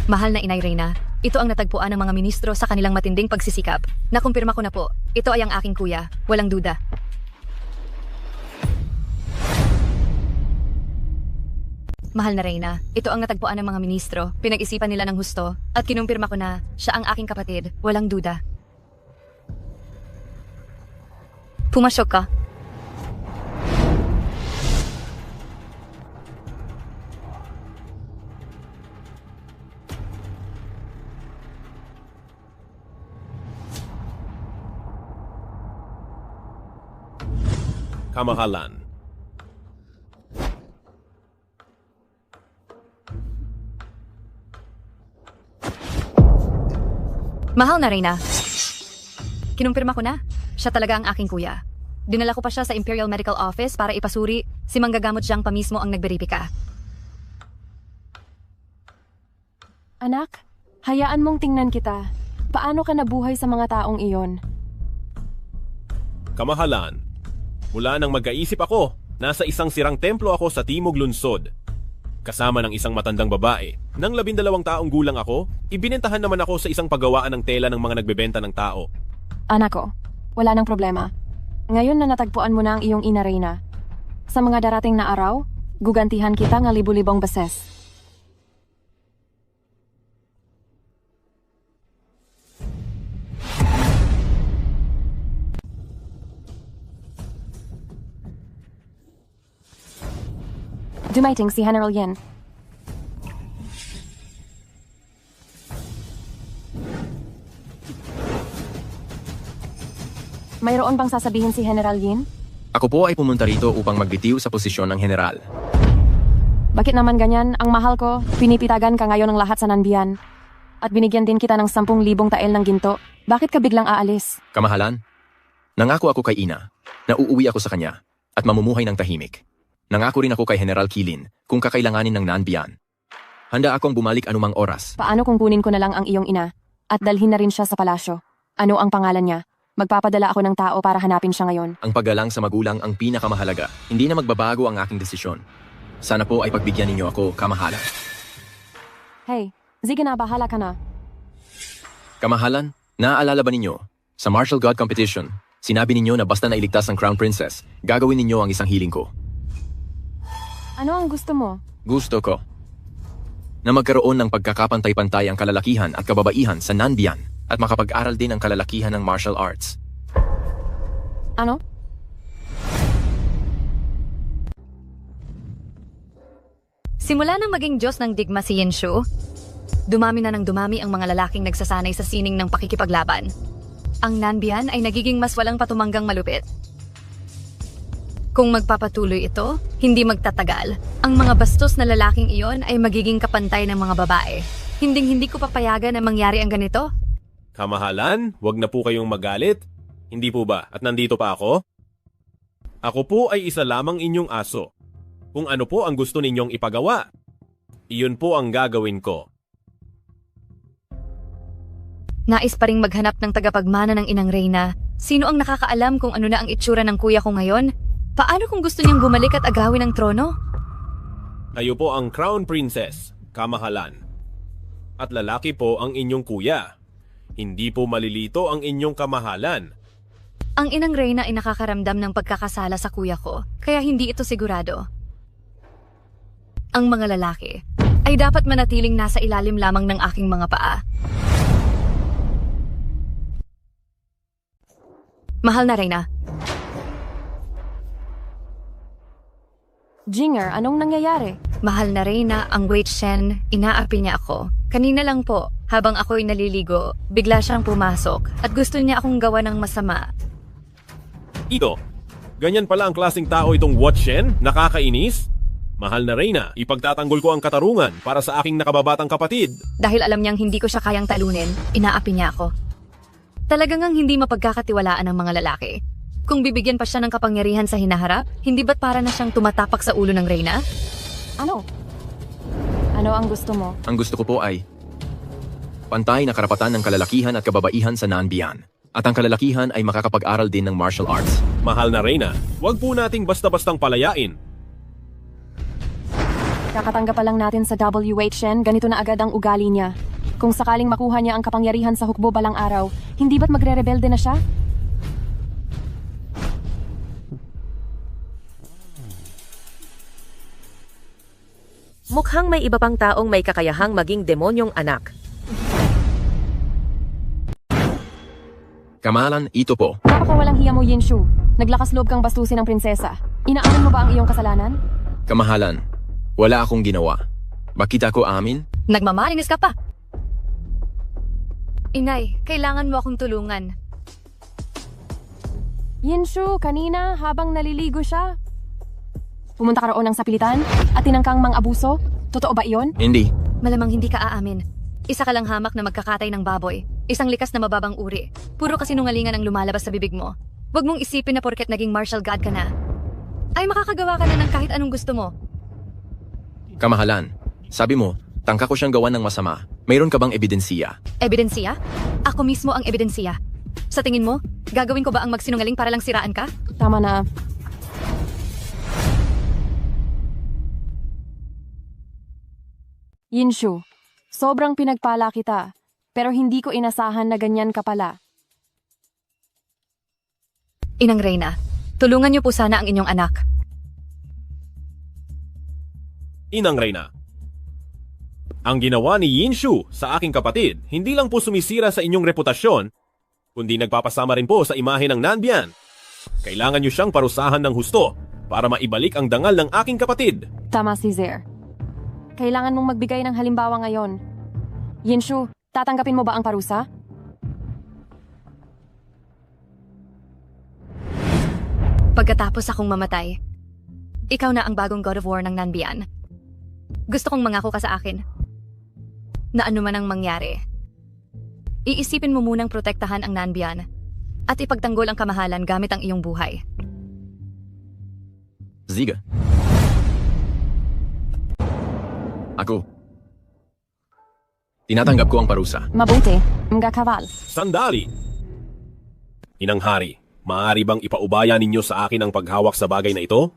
Mahal na Inay Reyna, ito ang natagpuan ng mga ministro sa kanilang matinding pagsisikap. Nakumpirma ko na po, ito ay ang aking kuya, walang duda. Mahal na Reyna, ito ang natagpuan ng mga ministro, pinag-isipan nila ng husto, at kinumpirma ko na siya ang aking kapatid, walang duda. Pumasyok ka. Kamahalan. Mahal na Reyna, kinumpirma ko na, siya talaga ang aking kuya. Dinala ko pa siya sa Imperial Medical Office para ipasuri si manggagamot Jiang pa mismo ang nagberipika. Anak, hayaan mong tingnan kita. Paano ka nabuhay sa mga taong iyon? Kamahalan. Mula nang magkaisip ako, nasa isang sirang templo ako sa Timog Lunsod. Kasama ng isang matandang babae. Nang 12 taong gulang ako, ibinentahan naman ako sa isang paggawaan ng tela ng mga nagbebenta ng tao. Anak ko, wala nang problema. Ngayon na natagpuan mo na ang iyong ina Reyna. Sa mga darating na araw, gugantihan kita ng libu-libong beses. Dumating si General Yin. Mayroon bang sasabihin si General Yin? Ako po ay pumunta rito upang magbitiw sa posisyon ng general. Bakit naman ganyan? Ang mahal ko, pinipitagan ka ngayon ng lahat sa Nanbian. At binigyan din kita ng 10,000 tael ng ginto. Bakit ka biglang aalis? Kamahalan, nangako ako kay Ina na uuwi ako sa kanya at mamumuhay ng tahimik. Nangako rin ako kay General Kilin kung kakailanganin ng Nanbian. Handa akong bumalik anumang oras. Paano kung kunin ko na lang ang iyong ina at dalhin na rin siya sa palasyo? Ano ang pangalan niya? Magpapadala ako ng tao para hanapin siya ngayon. Ang paggalang sa magulang ang pinakamahalaga. Hindi na magbabago ang aking desisyon. Sana po ay pagbigyan ninyo ako, kamahalan. Hey, sige na, bahala ka na. Kamahalan, naaalala ba ninyo? Sa Martial God Competition, sinabi ninyo na basta nailigtas ang Crown Princess, gagawin ninyo ang isang hiling ko. Ano ang gusto mo? Gusto ko na magkaroon ng pagkakapantay-pantay ang kalalakihan at kababaihan sa Nanbian at makapag-aral din ang kalalakihan ng martial arts. Ano? Simula nang maging Diyos ng digma si Yin Shu, Dumami na ng dumami ang mga lalaking nagsasanay sa sining ng pakikipaglaban. Ang Nanbian ay nagiging mas walang patumanggang malupit. Kung magpapatuloy ito, hindi magtatagal. Ang mga bastos na lalaking iyon ay magiging kapantay ng mga babae. Hinding-hindi ko papayagan na mangyari ang ganito. Kamahalan, wag na po kayong magalit. Hindi po ba? At nandito pa ako? Ako po ay isa lamang inyong aso. Kung ano po ang gusto ninyong ipagawa, iyon po ang gagawin ko. Nais pa ring maghanap ng tagapagmana ng Inang Reyna. Sino ang nakakaalam kung ano na ang itsura ng kuya ko ngayon? Paano kung gusto niyang bumalik at agawin ang trono? Kayo po ang Crown Princess, Kamahalan. At lalaki po ang inyong kuya. Hindi po malilito ang inyong kamahalan. Ang Inang Reyna ay nakakaramdam ng pagkakasala sa kuya ko, kaya hindi ito sigurado. Ang mga lalaki ay dapat manatiling nasa ilalim lamang ng aking mga paa. Mahal na Reyna. Jinger, anong nangyayari? Mahal na Reyna, ang Wei Shen, inaapi niya ako. Kanina lang po, habang ako'y naliligo, bigla siyang pumasok at gusto niya akong gawa ng masama. Ito, ganyan pala ang klaseng tao itong Watshen? Nakakainis? Mahal na Reyna, ipagtatanggol ko ang katarungan para sa aking nakababatang kapatid. Dahil alam niyang hindi ko siya kayang talunin, inaapi niya ako. Talagang hindi mapagkakatiwalaan ng mga lalaki. Kung bibigyan pa siya ng kapangyarihan sa hinaharap, hindi ba't para na siyang tumatapak sa ulo ng Reyna? Ano? Ano ang gusto mo? Ang gusto ko po ay pantay na karapatan ng kalalakihan at kababaihan sa Nanbian. At ang kalalakihan ay makakapag-aral din ng martial arts. Mahal na Reyna, wag po nating basta-bastang palayain. Kakatanggap pa lang natin sa WHN, ganito na agad ang ugali niya. Kung sakaling makuha niya ang kapangyarihan sa hukbo balang araw, hindi ba't magre-rebelde na siya? Mukhang may iba pang taong may kakayahang maging demonyong anak. Kamahalan, ito po. Napakawalang hiya mo, Yinshu. Naglakas loob kang bastusin ng prinsesa. Inaamin mo ba ang iyong kasalanan? Kamahalan, wala akong ginawa. Bakit ako amin? Nagmamarinis ka pa. Inay, kailangan mo akong tulungan. Yinshu, kanina habang naliligo siya, pumunta ka roon ng sapilitan at tinangkang mang-abuso? Totoo ba iyon? Hindi. Malamang hindi ka aamin. Isa ka lang hamak na magkakatay ng baboy. Isang likas na mababang uri. Puro kasinungalingan ang lumalabas sa bibig mo. Huwag mong isipin na porket naging martial god ka na, ay makakagawa ka na ng kahit anong gusto mo. Kamahalan, sabi mo, tangka ko siyang gawan ng masama. Mayroon ka bang ebidensiya? Ebidensiya? Ako mismo ang ebidensiya. Sa tingin mo, gagawin ko ba ang magsinungaling para lang siraan ka? Tama na. Yinshu, sobrang pinagpala kita, pero hindi ko inasahan na ganyan ka pala. Inang Reyna, tulungan niyo po sana ang inyong anak. Inang Reyna, ang ginawa ni Yinshu sa aking kapatid, hindi lang po sumisira sa inyong reputasyon, kundi nagpapasama rin po sa imahe ng Nanbian. Kailangan niyo siyang parusahan ng husto para maibalik ang dangal ng aking kapatid. Tama si Zer. Kailangan mong magbigay ng halimbawa ngayon. Yinshu, tatanggapin mo ba ang parusa? Pagkatapos akong mamatay, ikaw na ang bagong God of War ng Nanbian. Gusto kong mangako ka sa akin na ano man ang mangyari, iisipin mo munang protektahan ang Nanbian at ipagtanggol ang kamahalan gamit ang iyong buhay. Ziga. Ako. Tinatanggap ko ang parusa. Mabuti, mga kawal. Sandali! Inang Hari, maaari bang ipaubaya ninyo sa akin ang paghawak sa bagay na ito?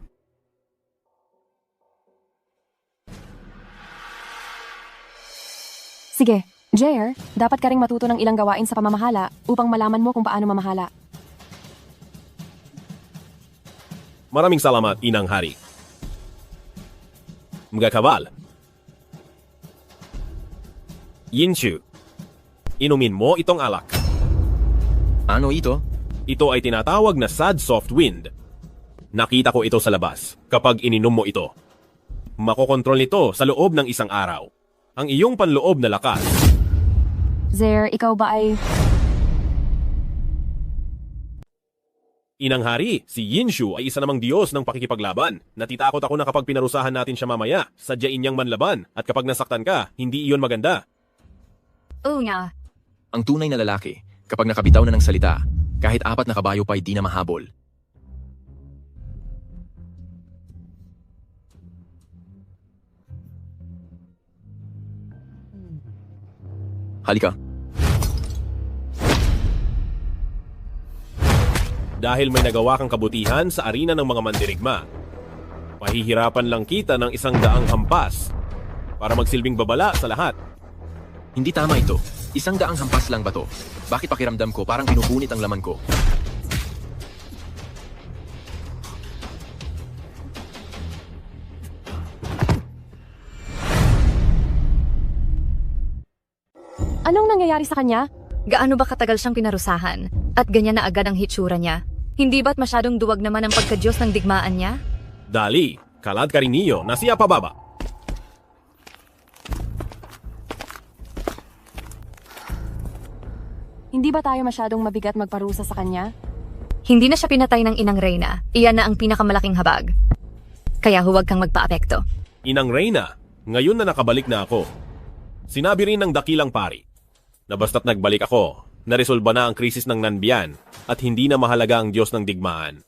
Sige, Jair, dapat ka ring matuto ng ilang gawain sa pamamahala upang malaman mo kung paano mamahala. Maraming salamat, Inang Hari. Mga kabal. Yinshu, inumin mo itong alak. Ano ito? Ito ay tinatawag na Sad Soft Wind. Nakita ko ito sa labas kapag ininom mo ito. Makokontrol nito sa loob ng isang araw. ang iyong panloob na lakas. Zer, ikaw ba ay... Inang hari, si Yinshu ay isa namang Diyos ng pakikipaglaban. Natitakot ako na kapag pinarusahan natin siya mamaya, sadyain niyang manlaban, at kapag nasaktan ka, hindi iyon maganda. Oo nga. Ang tunay na lalaki, kapag nakabitaw na ng salita, kahit 4 na kabayo pa ay di na mahabol. Halika. Dahil may nagawa kang kabutihan sa arena ng mga mandirigma, mahihirapan lang kita ng 100 hampas para magsilbing babala sa lahat. Hindi tama ito. 100 hampas lang ba to? Bakit pakiramdam ko parang pinupunit ang laman ko? Anong nangyayari sa kanya? Gaano ba katagal siyang pinarusahan? At ganyan na agad ang hitsura niya? Hindi ba't masyadong duwag naman ang pagkadyos ng digmaan niya? Dali, kalad ka rin niyo na siya pababa. Hindi ba tayo masyadong mabigat magparusa sa kanya? Hindi na siya pinatay ng Inang Reyna. Iyan na ang pinakamalaking habag. Kaya huwag kang magpa-apekto. Inang Reyna, ngayon na nakabalik na ako. Sinabi rin ng dakilang pari na basta't nagbalik ako, naresolba na ang krisis ng Nanbian at hindi na mahalaga ang Diyos ng digmaan.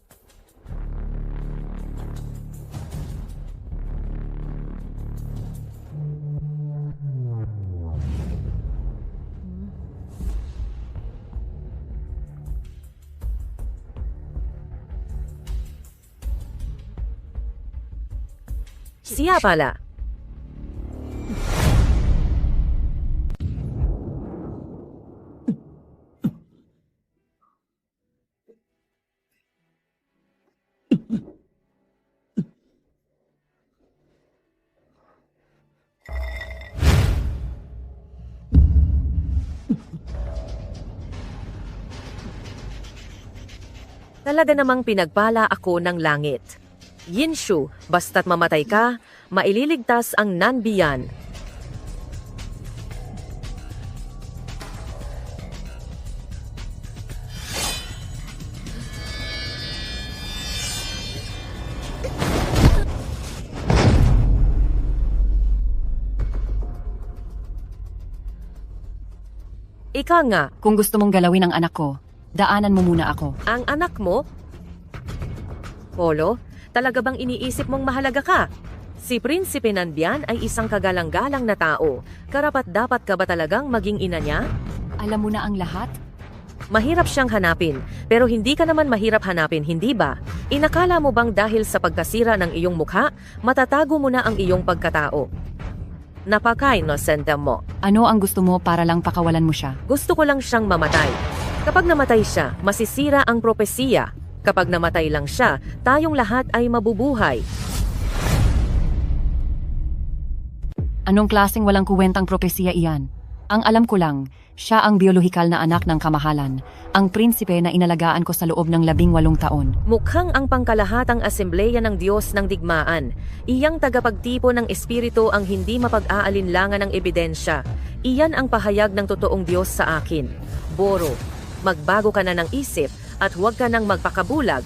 Siya pala. Talaga namang pinagpala ako ng langit. Yinshu, basta't mamatay ka, maililigtas ang Nanbian. Ika nga. Kung gusto mong galawin ang anak ko, daanan mo muna ako. Ang anak mo? Polo, talaga bang iniisip mong mahalaga ka? Si Prinsipe Nanbian ay isang kagalang-galang na tao. Karapat-dapat ka ba talagang maging ina niya? Alam mo na ang lahat? Mahirap siyang hanapin, pero hindi ka naman mahirap hanapin, hindi ba? Inakala mo bang dahil sa pagkasira ng iyong mukha, matatago mo na ang iyong pagkatao? Napaka-inosente mo. Ano ang gusto mo para lang pakawalan mo siya? Gusto ko lang siyang mamatay. Kapag namatay siya, masisira ang propesiya. Kapag namatay lang siya, tayong lahat ay mabubuhay. Anong klaseng walang kuwentang propesiya iyan? Ang alam ko lang, siya ang biolohikal na anak ng kamahalan, ang prinsipe na inalagaan ko sa loob ng 18 taon. Mukhang ang pangkalahatang asembleya ng Diyos ng digmaan. Iyang tagapagtipo ng espiritu ang hindi mapag-aalinlangan ng ebidensya. Iyan ang pahayag ng totoong Diyos sa akin. Boro, magbago ka na ng isip at huwag ka nang magpakabulag.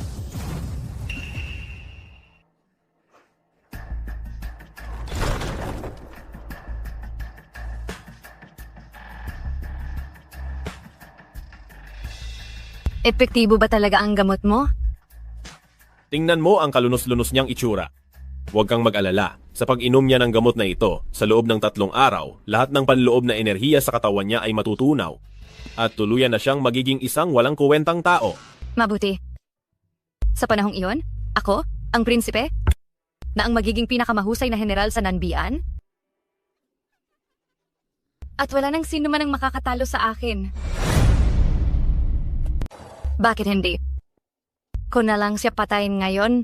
Epektibo ba talaga ang gamot mo? Tingnan mo ang kalunos-lunos niyang itsura. Huwag kang mag-alala. Sa pag-inom niya ng gamot na ito, sa loob ng 3 araw, lahat ng panloob na enerhiya sa katawan niya ay matutunaw. At tuluyan na siyang magiging isang walang kuwentang tao. Mabuti. Sa panahong iyon, ako, ang prinsipe, na ang magiging pinakamahusay na general sa Nanbian? At wala nang sino man ang makakatalo sa akin. Bakit hindi? Kung na lang siya patayin ngayon?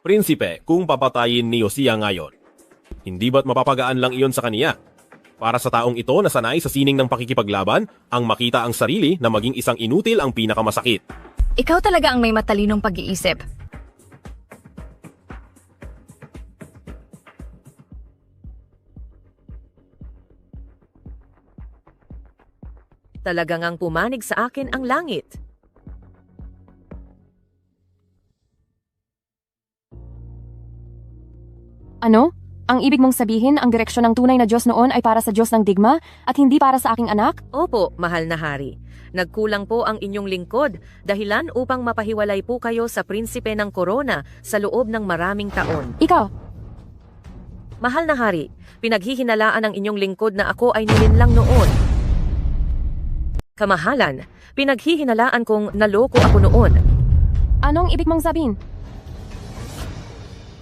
Prinsipe, kung papatayin niyo siya ngayon, hindi ba't mapapagaan lang iyon sa kaniya? Para sa taong ito na sanay sa sining ng pakikipaglaban, ang makita ang sarili na maging isang inutil ang pinakamasakit. Ikaw talaga ang may matalinong pag-iisip. Talagang ang pumanig sa akin ang langit. Ano? Ang ibig mong sabihin, ang direksyon ng tunay na Diyos noon ay para sa Diyos ng digma at hindi para sa aking anak? Opo, mahal na hari. Nagkulang po ang inyong lingkod, dahilan upang mapahiwalay po kayo sa prinsipe ng korona sa loob ng maraming taon. Ikaw! Mahal na hari, pinaghihinalaan ng inyong lingkod na ako ay nilinlang noon. Kamahalan, pinaghihinalaan kong naloko ako noon. Anong ibig mong sabihin?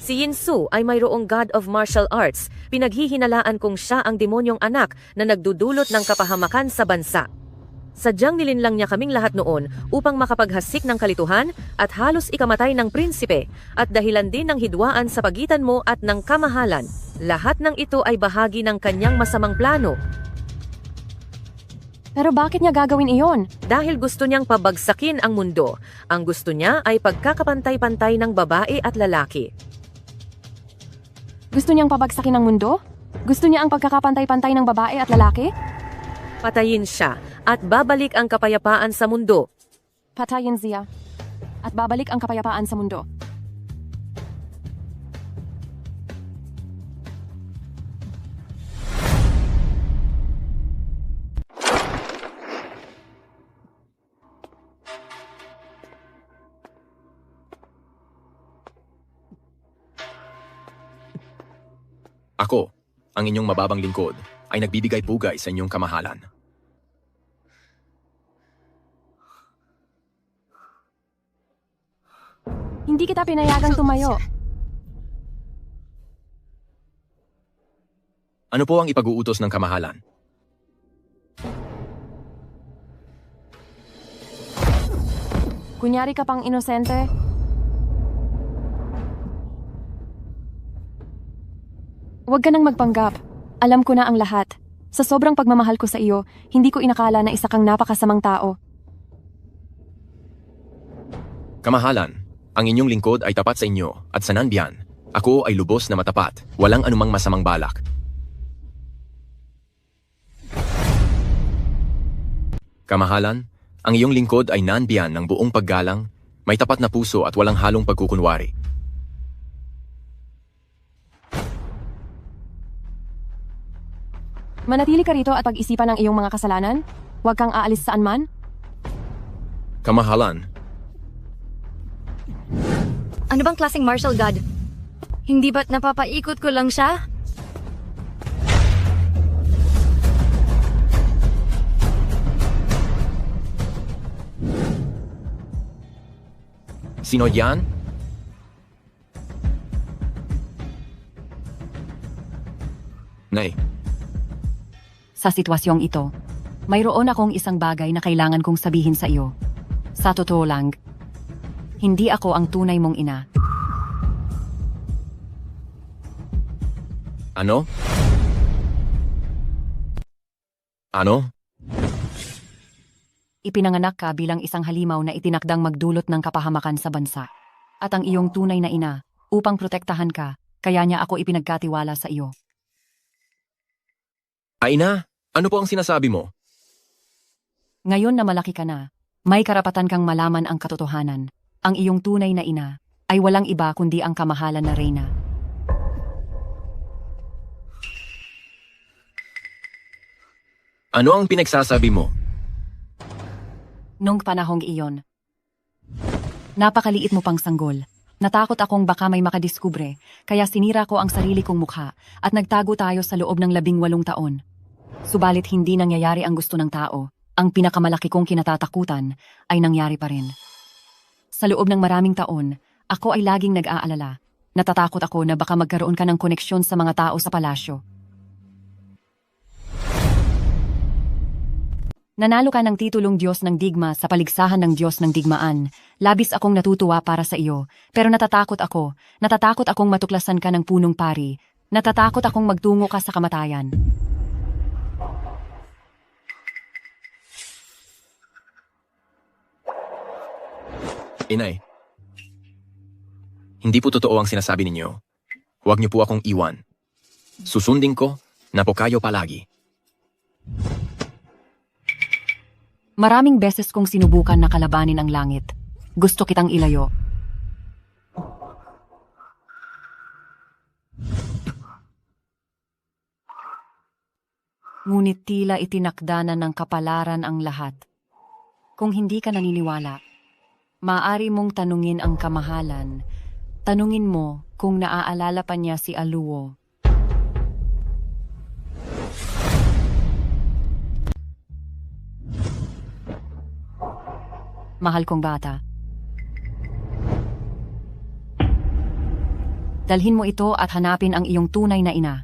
Si Yinsu ay mayroong God of Martial Arts. Pinaghihinalaan kong siya ang demonyong anak na nagdudulot ng kapahamakan sa bansa. Sadyang nilinlang niya kaming lahat noon upang makapaghasik ng kalituhan at halos ikamatay ng prinsipe at dahilan din ng hidwaan sa pagitan mo at ng kamahalan. Lahat ng ito ay bahagi ng kanyang masamang plano. Pero bakit niya gagawin iyon? Dahil gusto niyang pabagsakin ang mundo. Ang gusto niya ay pagkakapantay-pantay ng babae at lalaki. Gusto niyang pabagsakin ang mundo? Gusto niya ang pagkakapantay-pantay ng babae at lalaki? Patayin siya at babalik ang kapayapaan sa mundo. Patayin siya at babalik ang kapayapaan sa mundo. Ako, ang inyong mababang lingkod, ay nagbibigay pugay sa inyong kamahalan. Hindi kita pinayagang tumayo. Ano po ang ipag-uutos ng kamahalan? Kunyari ka pang inosente. Huwag ka nang magpanggap. Alam ko na ang lahat. Sa sobrang pagmamahal ko sa iyo, hindi ko inakala na isa kang napakasamang tao. Kamahalan, ang inyong lingkod ay tapat sa inyo at sa Nanbian. Ako ay lubos na matapat, walang anumang masamang balak. Kamahalan, ang iyong lingkod ay Nanbian ng buong paggalang, may tapat na puso at walang halong pagkukunwari. Manatili ka rito at pag-isipan ang iyong mga kasalanan. Huwag kang aalis saan man. Kamahalan. Ano bang klaseng martial god? Hindi ba't napapaikot ko lang siya? Sino yan? Nay. Sa sitwasyong ito, mayroon akong isang bagay na kailangan kong sabihin sa iyo. Sa totoo lang, hindi ako ang tunay mong ina. Ano? Ano? Ipinanganak ka bilang isang halimaw na itinakdang magdulot ng kapahamakan sa bansa. At ang iyong tunay na ina, upang protektahan ka, kaya niya ako ipinagkatiwala sa iyo. Ina, ano po ang sinasabi mo? Ngayon na malaki ka na, may karapatan kang malaman ang katotohanan. Ang iyong tunay na ina ay walang iba kundi ang kamahalan na reyna. Ano ang pinagsasabi mo? Nung panahong iyon, napakaliit mo pang sanggol. Natakot akong baka may makadiskubre, kaya sinira ko ang sarili kong mukha at nagtago tayo sa loob ng 18 taon. Subalit hindi nangyayari ang gusto ng tao. Ang pinakamalaki kong kinatatakutan ay nangyari pa rin. Sa loob ng maraming taon, ako ay laging nag-aalala. Natatakot ako na baka magkaroon ka ng koneksyon sa mga tao sa palasyo. Nanalo ka ng titulong Diyos ng Digma sa paligsahan ng Diyos ng Digmaan. Labis akong natutuwa para sa iyo, pero natatakot ako. Natatakot akong matuklasan ka ng punong pari. Natatakot akong magtungo ka sa kamatayan. Inay, hindi po totoo ang sinasabi ninyo. Huwag niyo po akong iwan. Susundin ko na po kayo palagi. Maraming beses kong sinubukan na kalabanin ang langit. Gusto kitang ilayo. Ngunit tila itinakda na ng kapalaran ang lahat. Kung hindi ka naniniwala, maaari mong tanungin ang kamahalan. Tanungin mo kung naaalala pa niya si Aluo. Mahal kong bata. Dalhin mo ito at hanapin ang iyong tunay na ina.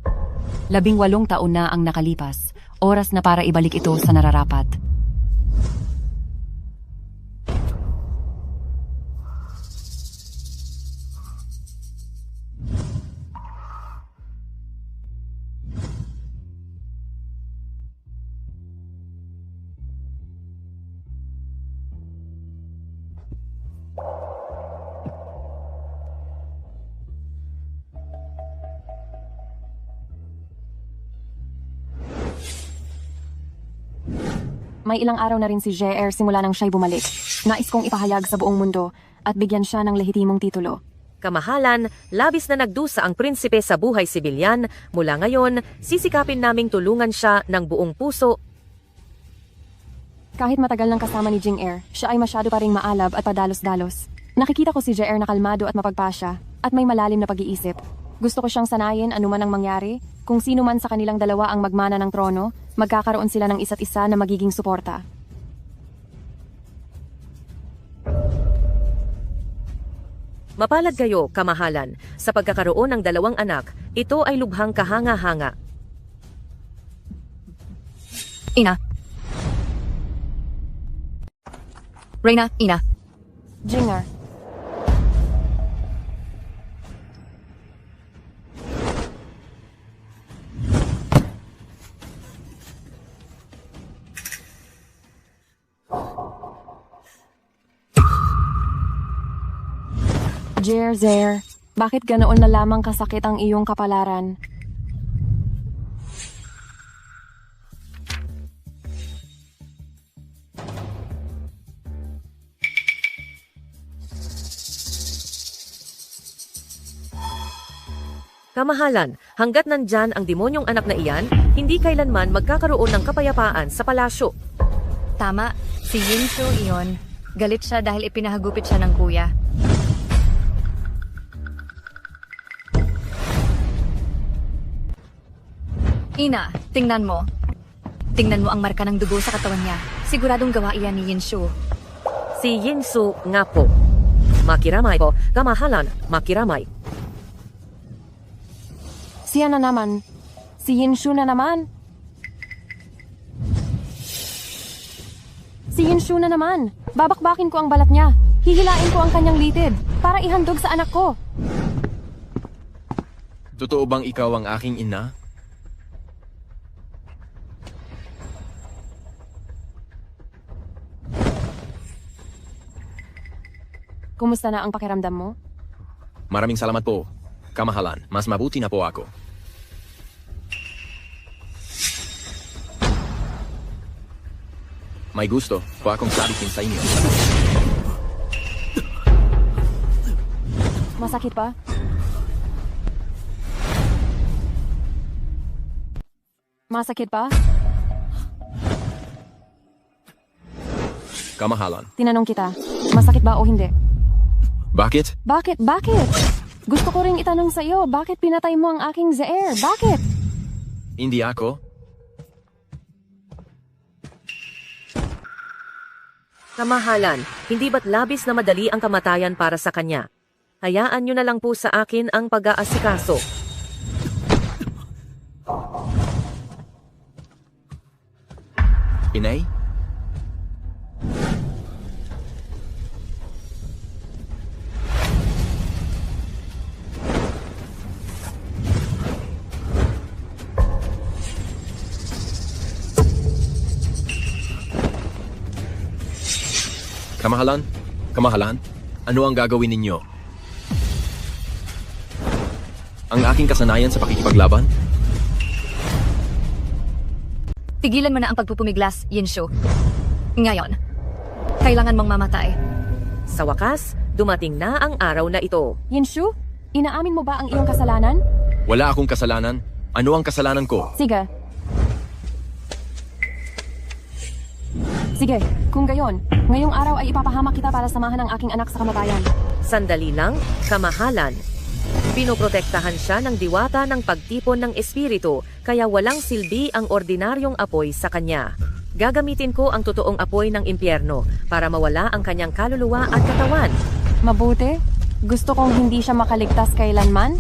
18 taon na ang nakalipas. Oras na para ibalik ito sa nararapat. May ilang araw na rin si JR simula nang siya'y bumalik. Nais kong ipahayag sa buong mundo at bigyan siya ng lehitimong titulo. Kamahalan, labis na nagdusa ang prinsipe sa buhay sibilyan. Mula ngayon, sisikapin naming tulungan siya ng buong puso. Kahit matagal nang kasama ni Jing Er, siya ay masyado pa ring maalab at padalos-dalos. Nakikita ko si JR na kalmado at mapagpasya at may malalim na pag-iisip. Gusto ko siyang sanayin anuman ang mangyari. Kung sino man sa kanilang dalawa ang magmana ng trono, magkakaroon sila ng isa't isa na magiging suporta. Mapalad kayo, kamahalan, sa pagkakaroon ng 2 anak. Ito ay lubhang kahanga-hanga. Ina. Reyna, ina. Jinger. Jer, bakit ganoon na lamang kasakit ang iyong kapalaran? Kamahalan, hanggat nandyan ang demonyong anak na iyan, hindi kailanman magkakaroon ng kapayapaan sa palasyo. Tama, si Yinsu iyon. Galit siya dahil ipinahagupit siya ng kuya. Ina, tingnan mo. Tingnan mo ang marka ng dugo sa katawan niya. Siguradong gawa iyan ni Yinsu. Si Yinsu nga po. Makiramay po, kamahalan, makiramay. Siya na naman. Si Yinsu na naman. Si Yinsu na naman. Babakbakin ko ang balat niya. Hihilain ko ang kanyang litid para ihandog sa anak ko. Totoo bang ikaw ang aking ina? Kumusta na ang pakiramdam mo? Maraming salamat po, kamahalan. Mas mabuti na po ako. May gusto po akong sabihin sa inyo. Masakit pa? Masakit pa? Kamahalan. Tinanong kita, masakit ba o hindi? Bakit? Bakit? Gusto ko ring itanong sa iyo, bakit pinatay mo ang aking Zaire? Bakit? Hindi ako. Kamahalan, hindi ba't labis na madali ang kamatayan para sa kanya? Hayaan niyo na lang po sa akin ang pag-aasikaso. Inay? Kamahalan, ano ang gagawin ninyo? Ang aking kasanayan sa pakikipaglaban? Tigilan mo na ang pagpupumiglas, Yinsu. Ngayon, kailangan mong mamatay. Sa wakas, dumating na ang araw na ito. Yinshu, inaamin mo ba ang iyong kasalanan? Wala akong kasalanan. Ano ang kasalanan ko? Sige. Sige, kung gayon, ngayong araw ay ipapahamak kita para samahan ang aking anak sa kamatayan. Sandali lang, kamahalan. Pinoprotektahan siya ng diwata ng pagtipon ng espiritu, kaya walang silbi ang ordinaryong apoy sa kanya. Gagamitin ko ang totoong apoy ng impyerno para mawala ang kanyang kaluluwa at katawan. Mabuti. Gusto kong hindi siya makaligtas kailanman.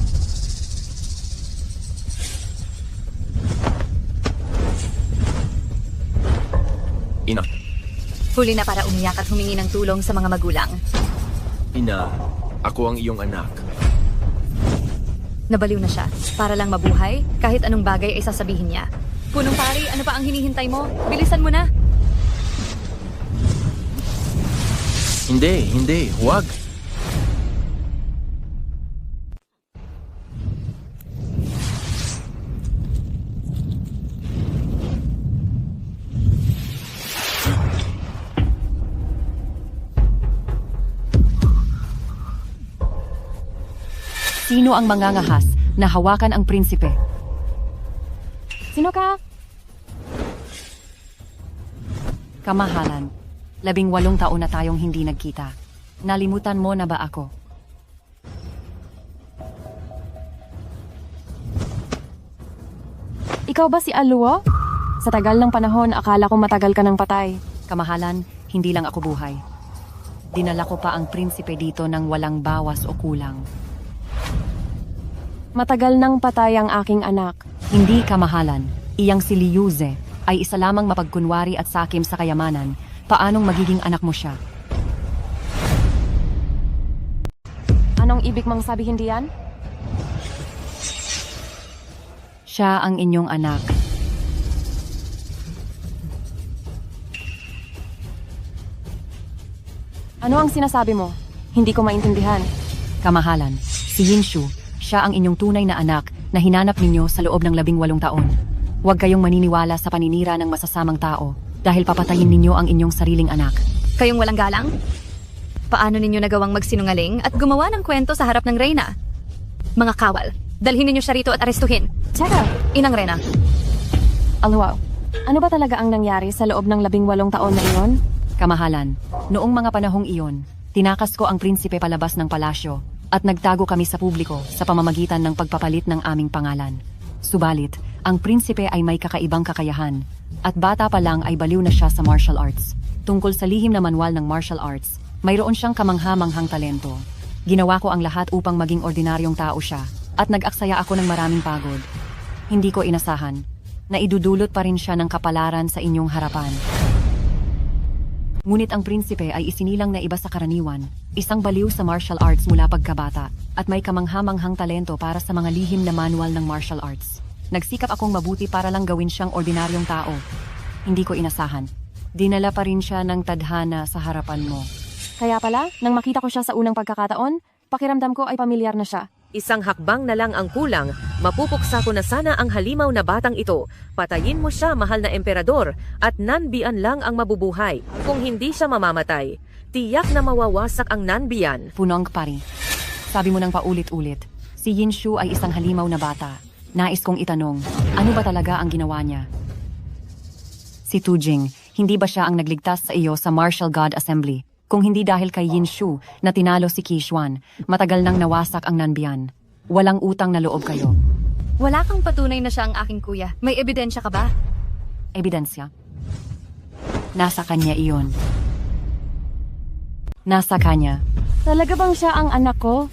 Ina. Huli na para umiyak at humingi ng tulong sa mga magulang. Ina, ako ang iyong anak. Nabaliw na siya. Para lang mabuhay, kahit anong bagay ay sasabihin niya. Punong pari, ano pa ang hinihintay mo? Bilisan mo na! Hindi, huwag. Sino ang mangangahas na hawakan ang prinsipe? Sino ka? Kamahalan, 18 taon na tayong hindi nagkita. Nalimutan mo na ba ako? Ikaw ba si Aluo? Sa tagal ng panahon, akala ko matagal ka ng patay. Kamahalan, hindi lang ako buhay. Dinala ko pa ang prinsipe dito ng walang bawas o kulang. Matagal nang patay ang aking anak. Hindi kamahalan. Iyang si Liuze ay isa lamang mapagkunwari at sakim sa kayamanan. Paanong magiging anak mo siya? Anong ibig mong sabihin diyan? Siya ang inyong anak. Ano ang sinasabi mo? Hindi ko maintindihan. Kamahalan, si Yinshu, siya ang inyong tunay na anak na hinanap ninyo sa loob ng 18 taon. Huwag kayong maniniwala sa paninira ng masasamang tao dahil papatayin ninyo ang inyong sariling anak. Kayong walang galang? Paano ninyo nagawang magsinungaling at gumawa ng kwento sa harap ng reyna? Mga kawal, dalhin ninyo siya rito at arestuhin. Tsaka, Inang Reyna. Aluaw, ano ba talaga ang nangyari sa loob ng 18 taon na iyon? Kamahalan, noong mga panahong iyon, tinakas ko ang prinsipe palabas ng palasyo at nagtago kami sa publiko sa pamamagitan ng pagpapalit ng aming pangalan. Subalit, ang prinsipe ay may kakaibang kakayahan at bata pa lang ay baliw na siya sa martial arts. Tungkol sa lihim na manual ng martial arts, mayroon siyang kamangha-manghang talento. Ginawa ko ang lahat upang maging ordinaryong tao siya at nag-aksaya ako ng maraming pagod. Hindi ko inasahan na idudulot pa rin siya ng kapalaran sa inyong harapan. Ngunit ang prinsipe ay isinilang na iba sa karaniwan, isang baliw sa martial arts mula pagkabata, at may kamangha-manghang talento para sa mga lihim na manual ng martial arts. Nagsikap akong mabuti para lang gawin siyang ordinaryong tao. Hindi ko inasahan. Dinala pa rin siya ng tadhana sa harapan mo. Kaya pala, nang makita ko siya sa unang pagkakataon, pakiramdam ko ay pamilyar na siya. Isang hakbang na lang ang kulang, mapupuksa ko na sana ang halimaw na batang ito. Patayin mo siya, mahal na emperador, at Nanbian lang ang mabubuhay. Kung hindi siya mamamatay, tiyak na mawawasak ang Nanbian. Punong pari. Sabi mo nang paulit-ulit, si Yinshu ay isang halimaw na bata. Nais kong itanong, ano ba talaga ang ginawa niya? Si Tujing, hindi ba siya ang nagligtas sa iyo sa Martial God Assembly? Kung hindi dahil kay Yinshu na tinalo si Qixuan, matagal nang nawasak ang Nanbian. Walang utang na loob kayo. Wala kang patunay na siya ang aking kuya. May ebidensya ka ba? Ebidensya? Nasa kanya iyon. Nasa kanya. Talaga bang siya ang anak ko?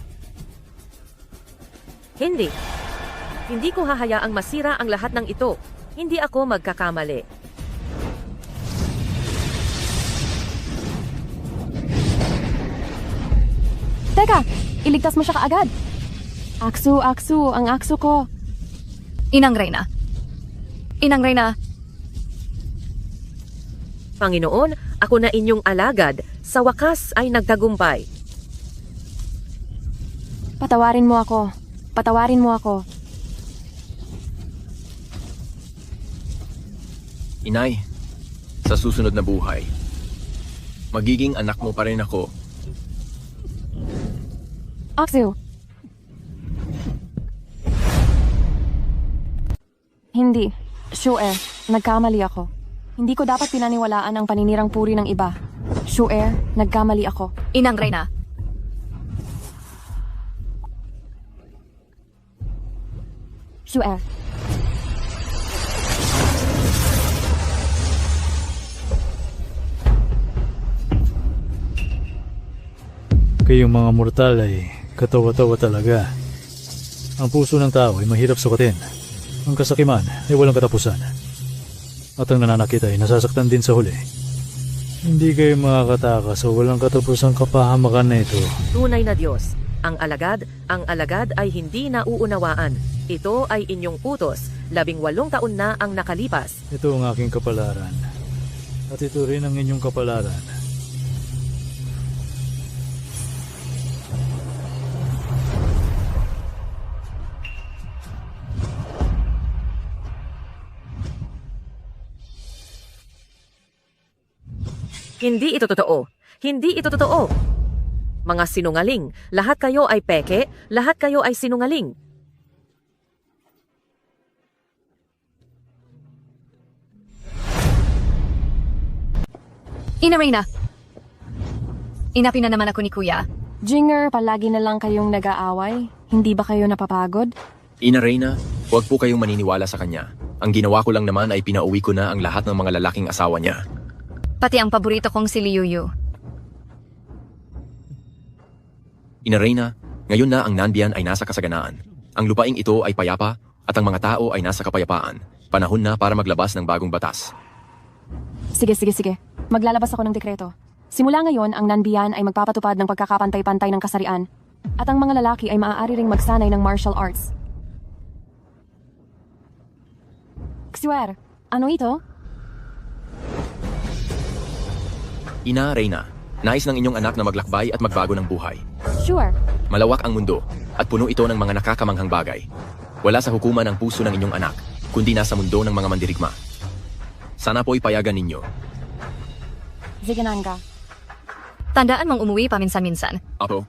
Hindi. Hindi ko hahayaang masira ang lahat ng ito. Hindi ako magkakamali. Teka, iligtas mo siya kaagad. Aksu, ang aksu ko. Inang Reyna. Inang Reyna. Panginoon, ako na inyong alagad. Sa wakas ay nagtagumpay. Patawarin mo ako. Patawarin mo ako. Inay, sa susunod na buhay, Magiging anak mo pa rin ako. Aksu. Hindi. Shu'er, nagkamali ako. Hindi ko dapat pinaniwalaan ang paninirang puri ng iba. Shu'er, nagkamali ako. Inang Reyna. Shu'er. Kayong mga mortal ay katawa-tawa talaga. Ang puso ng tao ay mahirap sukatin. Ang kasakiman ay walang katapusan. At ang nananakit ay nasasaktan din sa huli. Hindi kayo makakatakas sa walang katapusang kapahamakan na ito. Tunay na Diyos. Ang alagad ay hindi nauunawaan. Ito ay inyong utos. 18 taon na ang nakalipas. Ito ang aking kapalaran. At ito rin ang inyong kapalaran. Hindi ito totoo. Hindi ito totoo. Mga sinungaling. Lahat kayo ay peke. Lahat kayo ay sinungaling. Ina Reyna. Inapin na naman ako ni Kuya. Jinger, palagi na lang kayong nag-aaway. Hindi ba kayo napapagod? Ina Reyna, huwag po kayong maniniwala sa kanya. Ang ginawa ko lang naman ay pinauwi ko na ang lahat ng mga lalaking asawa niya. Pati ang paborito kong si Liuyu. Ina Reyna, ngayon na ang Nanbian ay nasa kasaganaan. Ang lupaing ito ay payapa at ang mga tao ay nasa kapayapaan. Panahon na para maglabas ng bagong batas. Sige. Maglalabas ako ng dekreto. Simula ngayon, ang Nanbian ay magpapatupad ng pagkakapantay-pantay ng kasarian. At ang mga lalaki ay maaari ring magsanay ng martial arts. Kswer, ano ito? Ina Reyna, nais ng inyong anak na maglakbay at magbago ng buhay. Sure. Malawak ang mundo at puno ito ng mga nakakamanghang bagay. Wala sa hukuman ang puso ng inyong anak, kundi nasa mundo ng mga mandirigma. Sana po'y payagan ninyo. Zigananga. Tandaan mong umuwi paminsan-minsan. Apo.